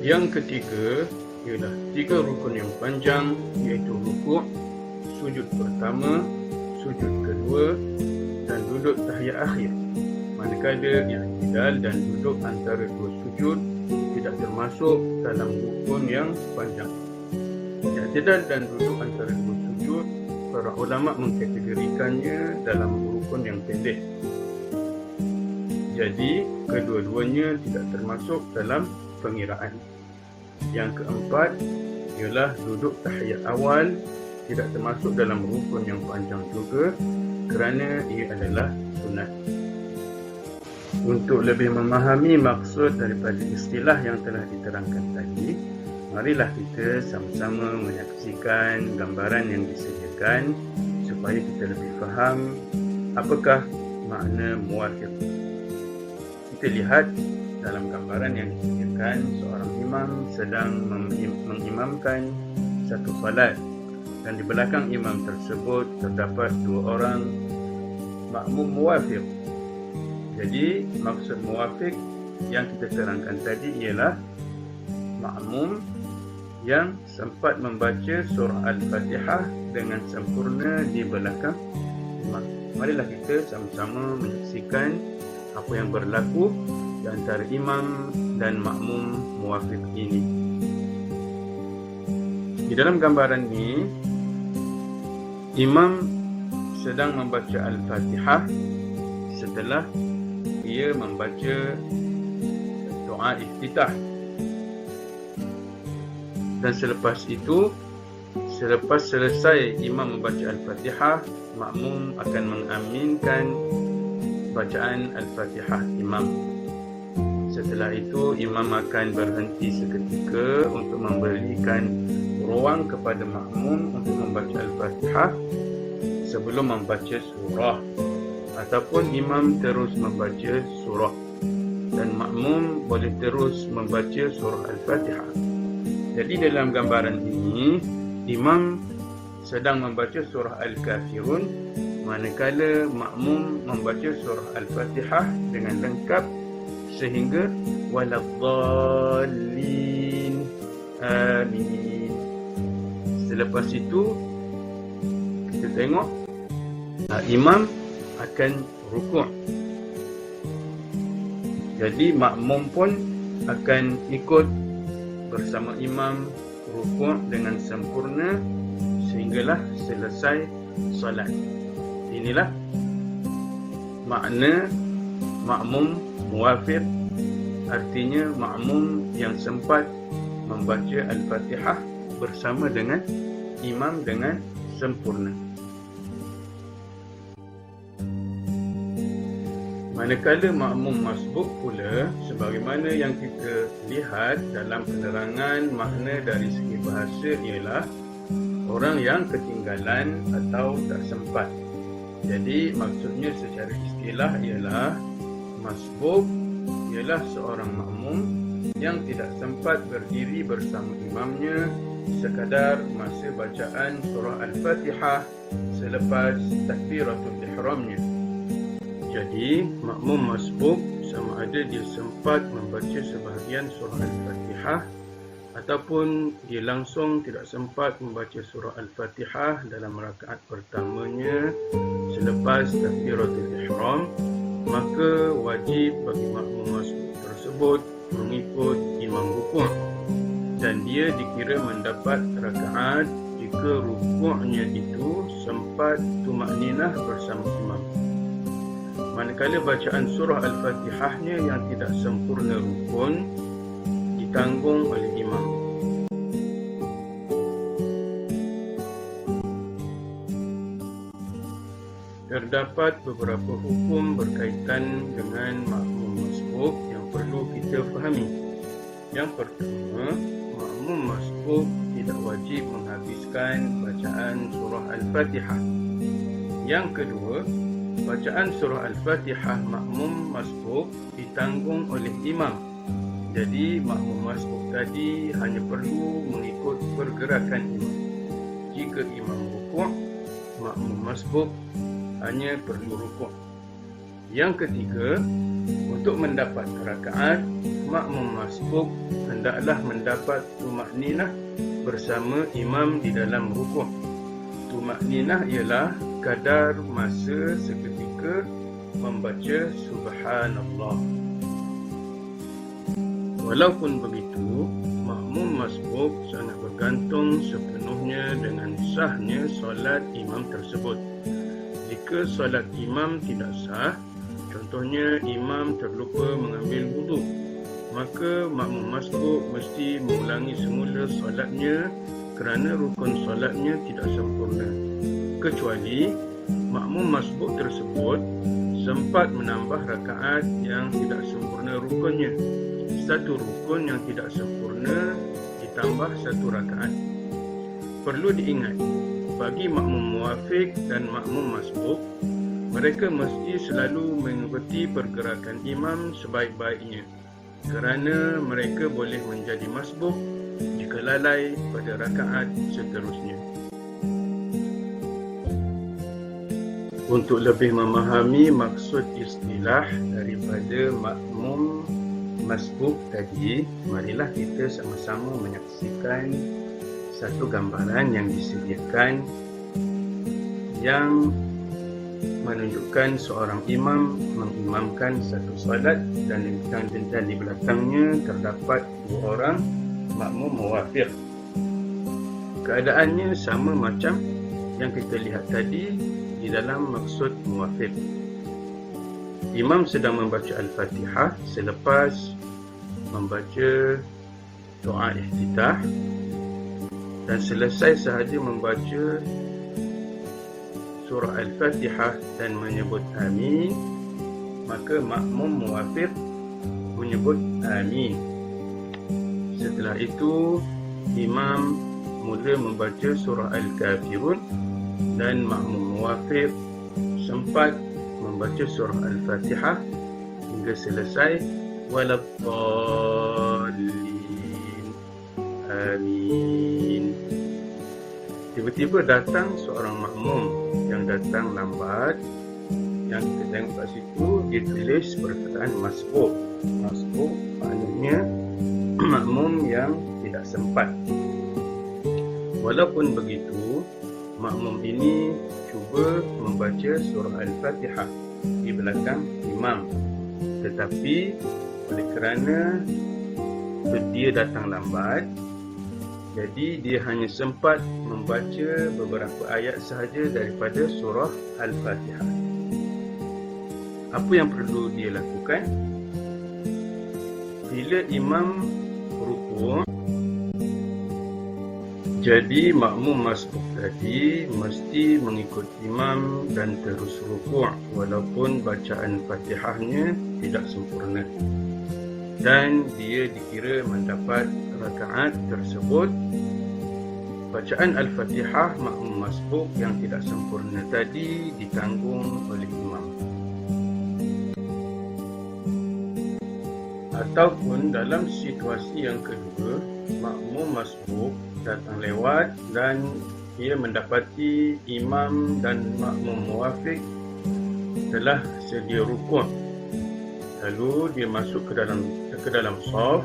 Yang ketiga ialah 3 rukun yang panjang, iaitu rukuk, sujud pertama, sujud kedua dan duduk tahiyat akhir. Manakala i'tidal dan duduk antara dua sujud tidak termasuk dalam rukun yang panjang. I'tidal dan duduk antara dua sujud, para ulama mengkategorikannya dalam rukun yang pendek. Jadi, kedua-duanya tidak termasuk dalam pengiraan. Yang keempat ialah duduk tahiyat awal, tidak termasuk dalam rukun yang panjang juga kerana ia adalah sunat. Untuk lebih memahami maksud daripada istilah yang telah diterangkan tadi, marilah kita sama-sama menyaksikan gambaran yang disediakan supaya kita lebih faham apakah makna muwafiq. Kita lihat dalam gambaran yang disediakan, seorang imam sedang mengimamkan satu salat dan di belakang imam tersebut terdapat 2 orang makmum muwafiq. Jadi maksud muwafiq yang kita terangkan tadi ialah makmum yang sempat membaca surah Al-Fatihah dengan sempurna di belakang imam. Marilah kita sama-sama menyaksikan apa yang berlaku di antara imam dan makmum muwafiq ini. Di dalam gambaran ini, imam sedang membaca Al-Fatihah setelah ia membaca doa iftitah. Dan selepas itu, selepas selesai imam membaca Al-Fatihah, makmum akan mengaminkan bacaan Al-Fatihah imam. Setelah itu, imam akan berhenti seketika untuk memberikan ruang kepada makmum untuk membaca Al-Fatihah sebelum membaca surah, ataupun imam terus membaca surah dan makmum boleh terus membaca surah Al-Fatihah. Jadi dalam gambaran ini, imam sedang membaca surah Al-Kafirun, manakala makmum membaca surah Al-Fatihah dengan lengkap sehingga waladhdallin amin. Selepas itu kita tengok imam akan rukuk. Jadi makmum pun akan ikut bersama imam rukuk dengan sempurna sehinggalah selesai solat. Inilah makna makmum muwafiq, artinya makmum yang sempat membaca Al-Fatihah bersama dengan imam dengan sempurna. Manakala makmum masbuk pula, sebagaimana yang kita lihat dalam penerangan makna dari segi bahasa, ialah orang yang ketinggalan atau tak sempat. Jadi maksudnya secara istilah ialah masbuk ialah seorang makmum yang tidak sempat berdiri bersama imamnya sekadar masa bacaan surah Al-Fatihah selepas takbiratul ihramnya. Jadi makmum masbuk sama ada dia sempat membaca sebahagian surah Al-Fatihah ataupun dia langsung tidak sempat membaca surah Al-Fatihah dalam rakaat pertamanya selepas takbiratul ihram, maka wajib bagi makmum masbuk tersebut mengikut imam rukuk dan dia dikira mendapat rakaat jika rukuknya itu sempat tumakninah bersama imam. Manakala bacaan surah Al-Fatihahnya yang tidak sempurna rukun ditanggung oleh imam. Terdapat beberapa hukum berkaitan dengan makmum masbuk yang perlu kita fahami. Yang pertama, makmum masbuk tidak wajib menghabiskan bacaan surah Al-Fatihah. Yang kedua, bacaan surah Al-Fatihah makmum masbuk ditanggung oleh imam. Jadi makmum masbuk tadi hanya perlu mengikut pergerakan imam. Jika imam rukuk, makmum masbuk hanya perlu rukuk. Yang ketiga, untuk mendapat rakaat, makmum masbuk hendaklah mendapat tumakninah bersama imam di dalam rukuk. Tumakninah ialah kadar masa seketika membaca subhanallah. Walaupun begitu, makmum masbuk sangat bergantung sepenuhnya dengan sahnya solat imam tersebut. Jika solat imam tidak sah, contohnya imam terlupa mengambil wuduk, maka makmum masbuk mesti mengulangi semula solatnya kerana rukun solatnya tidak sempurna. Kecuali makmum masbuk tersebut sempat menambah rakaat yang tidak sempurna rukunnya. Satu rukun yang tidak sempurna ditambah satu rakaat. Perlu diingat, bagi makmum muwafiq dan makmum masbuk, mereka mesti selalu mengikuti pergerakan imam sebaik-baiknya kerana mereka boleh menjadi masbuk jika lalai pada rakaat seterusnya. Untuk lebih memahami maksud istilah daripada makmum masbuk tadi, marilah kita sama-sama menyaksikan satu gambaran yang disediakan yang menunjukkan seorang imam mengimamkan satu solat dan di belakangnya terdapat dua orang makmum muwafiq. Keadaannya sama macam yang kita lihat tadi di dalam maksud muwafiq. Imam sedang membaca Al-Fatihah selepas membaca doa iftitah dan selesai sahaja membaca surah Al-Fatihah dan menyebut amin, maka makmum muwafiq menyebut amin. Setelah itu imam mula membaca surah Al-Kafirun dan makmum muwafiq sempat membaca surah Al-Fatihah hingga selesai waladdallin amin. Tiba-tiba datang seorang makmum yang datang lambat. Yang kita tengok kat situ, dia tulis perkataan masbuk. Masbuk maknanya makmum yang tidak sempat. Walaupun begitu, makmum ini cuba membaca surah Al-Fatihah di belakang imam. Tetapi oleh kerana dia datang lambat, jadi dia hanya sempat membaca beberapa ayat sahaja daripada surah Al-Fatihah. Apa yang perlu dia lakukan? Bila imam rukuk, jadi makmum masbuk tadi mesti mengikut imam dan terus rukuk walaupun bacaan Fatihahnya tidak sempurna. Dan dia dikira mendapat rakaat tersebut bacaan Al-Fatihah makmum masbuk yang tidak sempurna tadi ditanggung oleh imam. Ataupun dalam situasi yang kedua, makmum masbuk datang lewat dan ia mendapati imam dan makmum muwafiq telah sedia rukuk. Lalu dia masuk ke dalam shaf,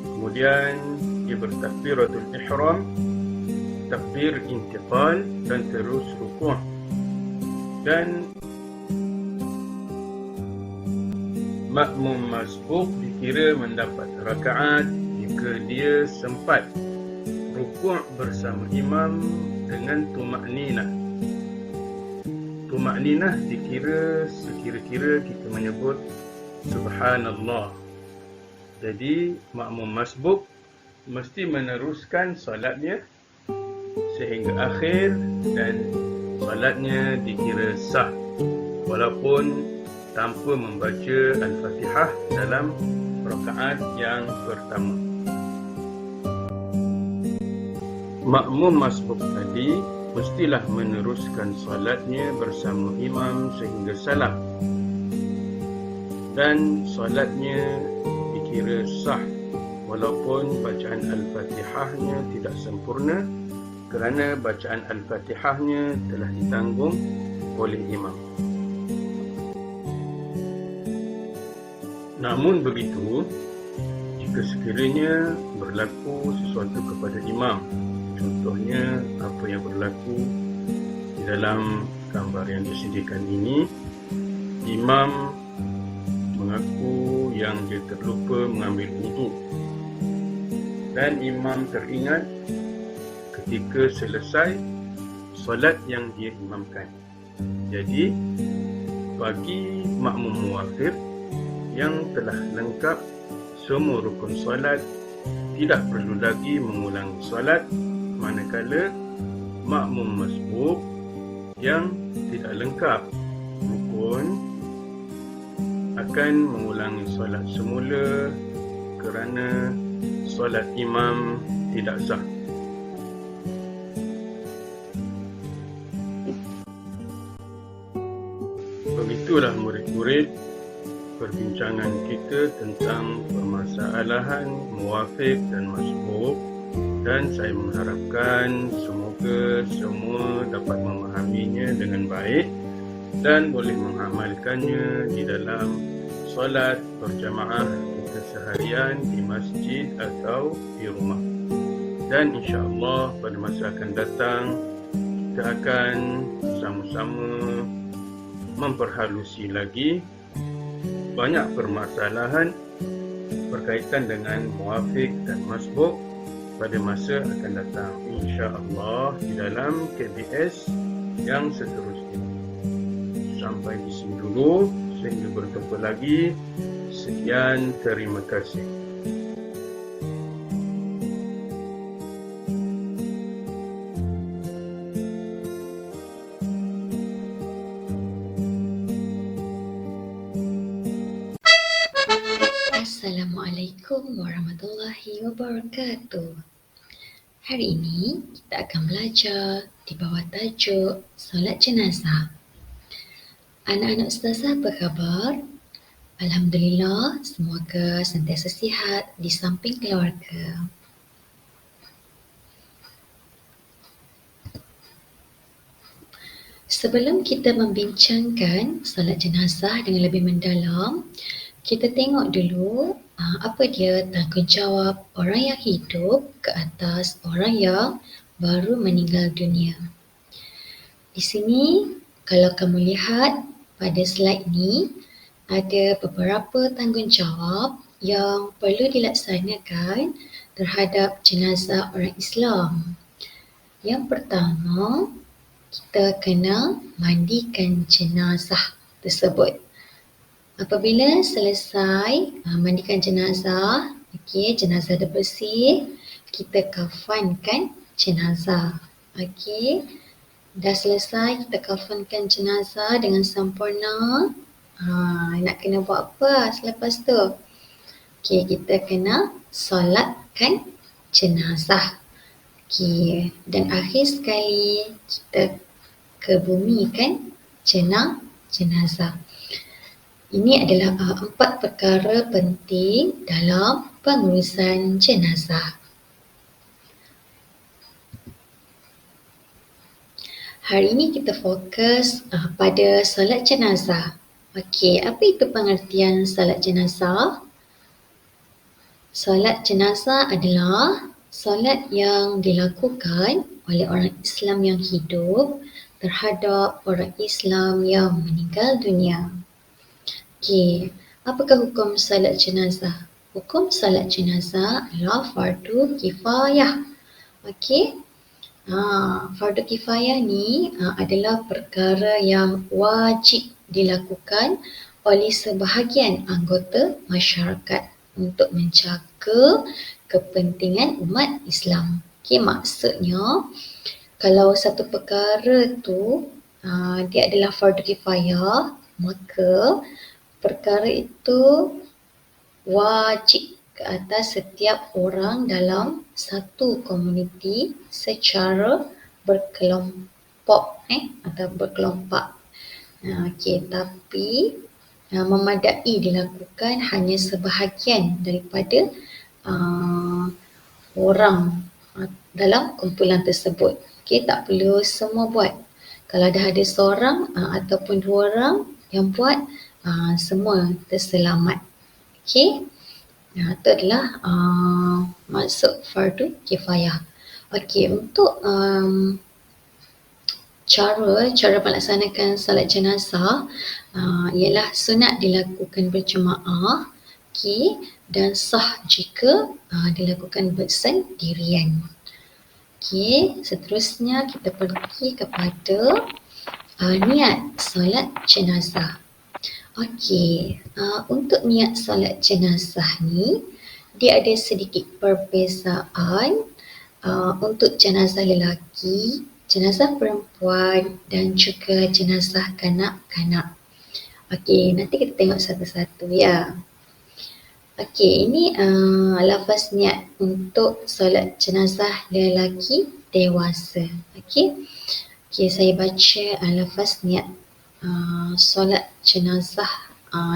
kemudian dia bertakbiratul ihram, takbir intiqal dan terus rukuk. Dan makmum masbuk dikira mendapat rakaat jika dia sempat rukuk bersama imam dengan tumakninah. Tumakninah dikira sekira-kira kita menyebut subhanallah. Jadi makmum masbuk mesti meneruskan solatnya sehingga akhir dan solatnya dikira sah walaupun tanpa membaca Al-Fatihah dalam rakaat yang pertama. Makmum masbuk tadi mestilah meneruskan solatnya bersama imam sehingga salam dan solatnya dikira sah walaupun bacaan Al-Fatihahnya tidak sempurna kerana bacaan Al-Fatihahnya telah ditanggung oleh imam. Namun begitu, jika sekiranya berlaku sesuatu kepada imam, contohnya apa yang berlaku di dalam gambar yang disediakan ini, imam mengaku yang dia terlupa mengambil wuduk dan imam teringat ketika selesai solat yang dia imamkan. Jadi, bagi makmum muwafiq yang telah lengkap semua rukun solat, tidak perlu lagi mengulangi solat, manakala makmum masbuk yang tidak lengkap rukun akan mengulangi solat semula kerana solat imam tidak sah. Begitulah murid-murid perbincangan kita tentang permasalahan muwafiq dan masbuk, dan saya mengharapkan semoga semua dapat memahaminya dengan baik dan boleh mengamalkannya di dalam solat berjamaah kita seharian di masjid atau di rumah. Dan insya-Allah pada masa akan datang kita akan sama-sama memperhalusi lagi banyak permasalahan berkaitan dengan muwafiq dan masbuk pada masa akan datang, insya-Allah, di dalam KBS yang seterusnya. Sampai di sini dulu, sehingga bertemu lagi. Sekian, terima kasih. Assalamualaikum warahmatullahi wabarakatuh. Hari ini kita akan belajar di bawah tajuk solat jenazah. Anak-anak ustazah apa khabar? Alhamdulillah, semoga sentiasa sihat di samping keluarga. Sebelum kita membincangkan solat jenazah dengan lebih mendalam, kita tengok dulu apa dia tanggungjawab orang yang hidup ke atas orang yang baru meninggal dunia. Di sini, kalau kamu lihat pada slide ni, ada beberapa tanggungjawab yang perlu dilaksanakan terhadap jenazah orang Islam. Yang pertama, kita kena mandikan jenazah tersebut. Apabila selesai mandikan jenazah, jenazah dah bersih, kita kafankan jenazah. Dah selesai kita kafankan jenazah dengan sempurna. Nak kena buat apa selepas tu? Kita kena solatkan jenazah. Okey, dan akhir sekali kita kebumikan jenazah. Ini adalah 4 perkara penting dalam pengurusan jenazah. Hari ini kita fokus pada solat jenazah. Okey, apa itu pengertian solat jenazah? Solat jenazah adalah solat yang dilakukan oleh orang Islam yang hidup terhadap orang Islam yang meninggal dunia. Okey, apakah hukum solat jenazah? Hukum solat jenazah adalah fardu kifayah. Okey. Fardu kifayah ni adalah perkara yang wajib dilakukan oleh sebahagian anggota masyarakat untuk menjaga kepentingan umat Islam. Okey, maksudnya kalau satu perkara tu dia adalah fardu kifayah, maka perkara itu wajib ke atas setiap orang dalam satu komuniti secara berkelompok atau berkelompak. Okey, tapi memadai dilakukan hanya sebahagian daripada orang dalam kumpulan tersebut. Okey, tak perlu semua buat. Kalau dah ada seorang ataupun 2 orang yang buat, semua terselamat. Okey. Itu adalah maksud fardu kifayah. Okey, untuk cara melaksanakan solat jenazah ialah sunat dilakukan berjemaah, okey, dan sah jika dilakukan bersendirian. Okey, seterusnya kita pergi kepada niat solat jenazah. Okey, untuk niat solat jenazah ni, dia ada sedikit perbezaan untuk jenazah lelaki, jenazah perempuan dan juga jenazah kanak-kanak. Okey, nanti kita tengok satu-satu ya. Okey, ini lafaz niat untuk solat jenazah lelaki dewasa. Okey, saya baca lafaz niat solat jenazah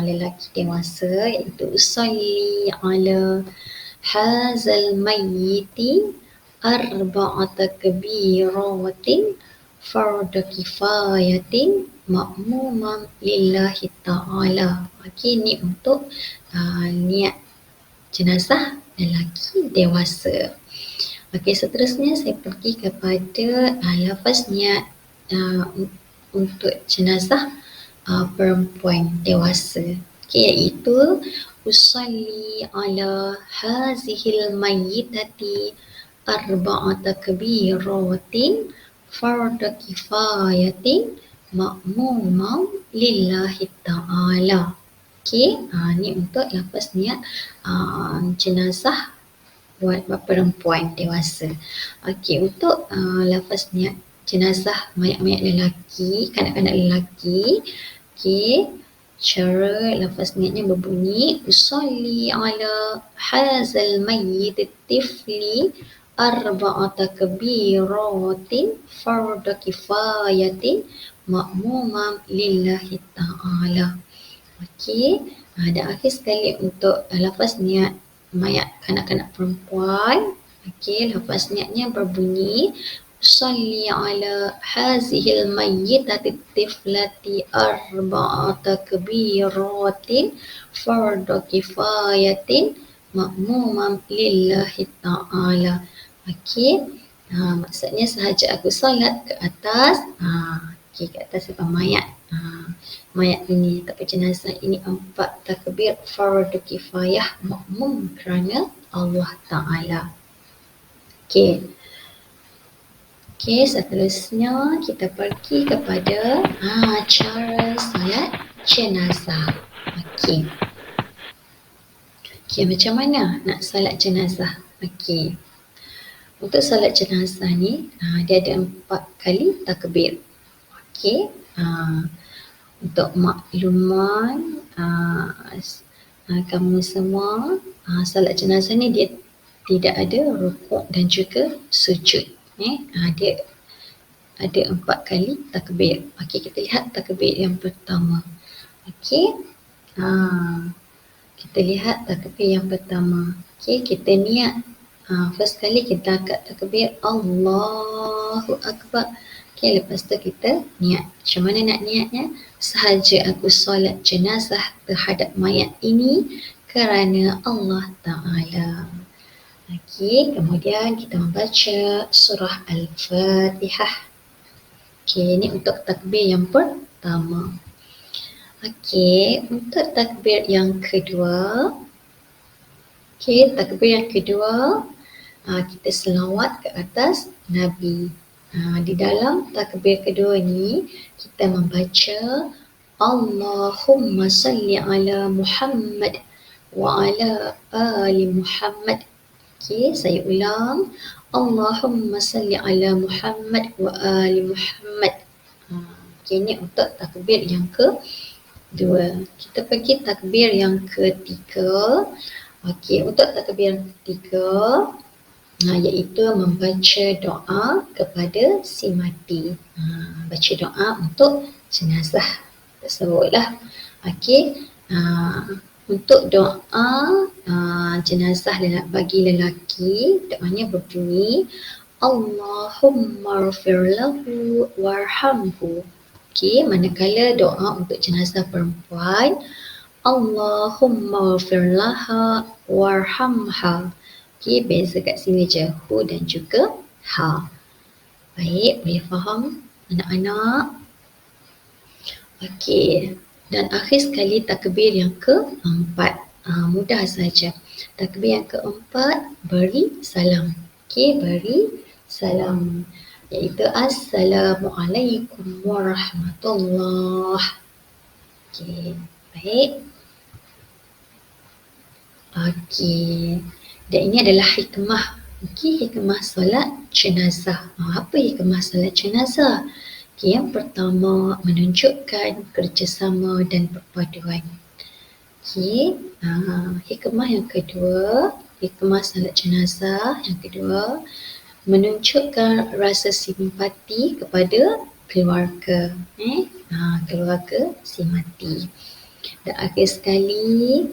lelaki dewasa, iaitu usalli ala hazal mayyiti arba'ata kabiratin fardu kifayatin ma'muman lillahi ta'ala. Okey, ni untuk niat jenazah lelaki dewasa. Okey, seterusnya saya pergi kepada lafaz niat untuk jenazah perempuan dewasa. Okey, iaitu usalli ala hazihil mayyitati arba'ata kabiratin fardu kifayatin ma'mumam lillahi ta'ala. Okey, ni untuk lafaz niat jenazah buat perempuan dewasa. Okey, untuk lafaz niat jenazah mayat-mayat lelaki, kanak-kanak lelaki. Okey, cara lafaz niatnya berbunyi usalli ala hazal mayyit tifli arba'ata kabiratin fardu kifayatin ma'mumam lillahi ta'ala. Okey, dan akhir sekali untuk lafaz niat mayat kanak-kanak perempuan. Okey, lafaz niatnya berbunyi usalli ala hazihil mayyitati tiflati arba'ata kabiratin fardu kifayatin ma'mumam lillahi ta'ala. Okey, maksudnya sahaja aku solat ke atas, ke atas mayat. Mayat ini atau jenazah ini 4 takbir fardu kifayah makmum kerana Allah Ta'ala. Okey, seterusnya kita pergi kepada cara solat jenazah. Okey, macam mana nak solat jenazah? Okey, untuk solat jenazah ni dia ada 4 kali takbir. Okey, untuk makluman kamu semua, solat jenazah ni dia tidak ada rukuk dan juga sujud. Ada 4 kali takbir. Okey, kita lihat takbir yang pertama. Okey. Kita lihat takbir yang pertama. Okey, kita niat. First kali kita angkat takbir Allahu Akbar. Okey, lepas tu kita niat. Macam mana nak niatnya? Sahaja aku solat jenazah terhadap mayat ini kerana Allah Ta'ala. Okey, kemudian kita membaca surah Al-Fatihah. Okey, ini untuk takbir yang pertama. Okey, untuk takbir yang kedua. Okey, takbir yang kedua, kita selawat ke atas Nabi. Di dalam takbir kedua ni, kita membaca Allahumma salli ala Muhammad wa ala ali Muhammad. Okey, saya ulang. Allahumma salli ala Muhammad wa ali Muhammad. Okey, ini untuk takbir yang kedua. Kita pergi takbir yang ketiga. Okey, untuk takbir yang ketiga, iaitu membaca doa kepada si mati. Baca doa untuk jenazah tersebutlah. Okey, untuk doa jenazah bagi lelaki, doanya berbunyi Allahumma ighfir lahu warhamhu. Okey, manakala doa untuk jenazah perempuan, Allahumma ighfir laha warhamha. Okey, beza kat sini je, hu dan juga ha. Baik, boleh faham anak-anak? Okey, dan akhir sekali takbir yang keempat. Mudah saja. Takbir yang keempat, beri salam. Okey, beri salam. Iaitu Assalamualaikum warahmatullahi. Okey, baik. Okey, dan ini adalah hikmah. Okey, hikmah solat jenazah. Apa hikmah solat jenazah? Okey, yang pertama, menunjukkan kerjasama dan perpaduan. Okey, hikmah yang kedua, hikmah solat jenazah yang kedua, menunjukkan rasa simpati kepada keluarga. Keluarga si mati. Dan akhir sekali,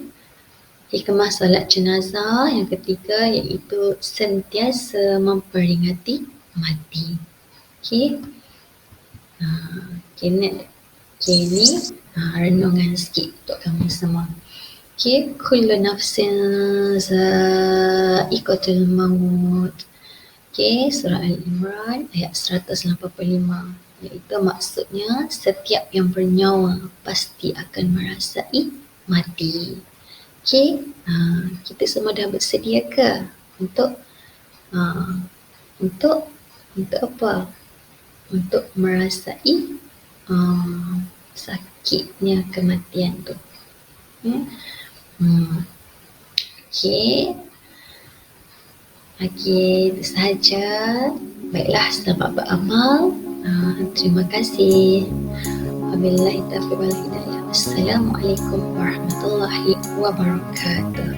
hikmah solat jenazah yang ketiga iaitu sentiasa memperingati mati. Okey. Ini renungan sikit untuk kami semua. Okey, kullu nafsin za'iqatul maut. Okey, surah Al-Imran ayat 185. Iaitu maksudnya setiap yang bernyawa pasti akan merasai mati. Okey, kita semua dah bersedia ke untuk apa? Untuk merasai sakitnya kematian tu. Okey. Itu sahaja. Baiklah, selamat beramal. Terima kasih. Wabillahi taufiq wal hidayah. Assalamualaikum warahmatullahi wabarakatuh.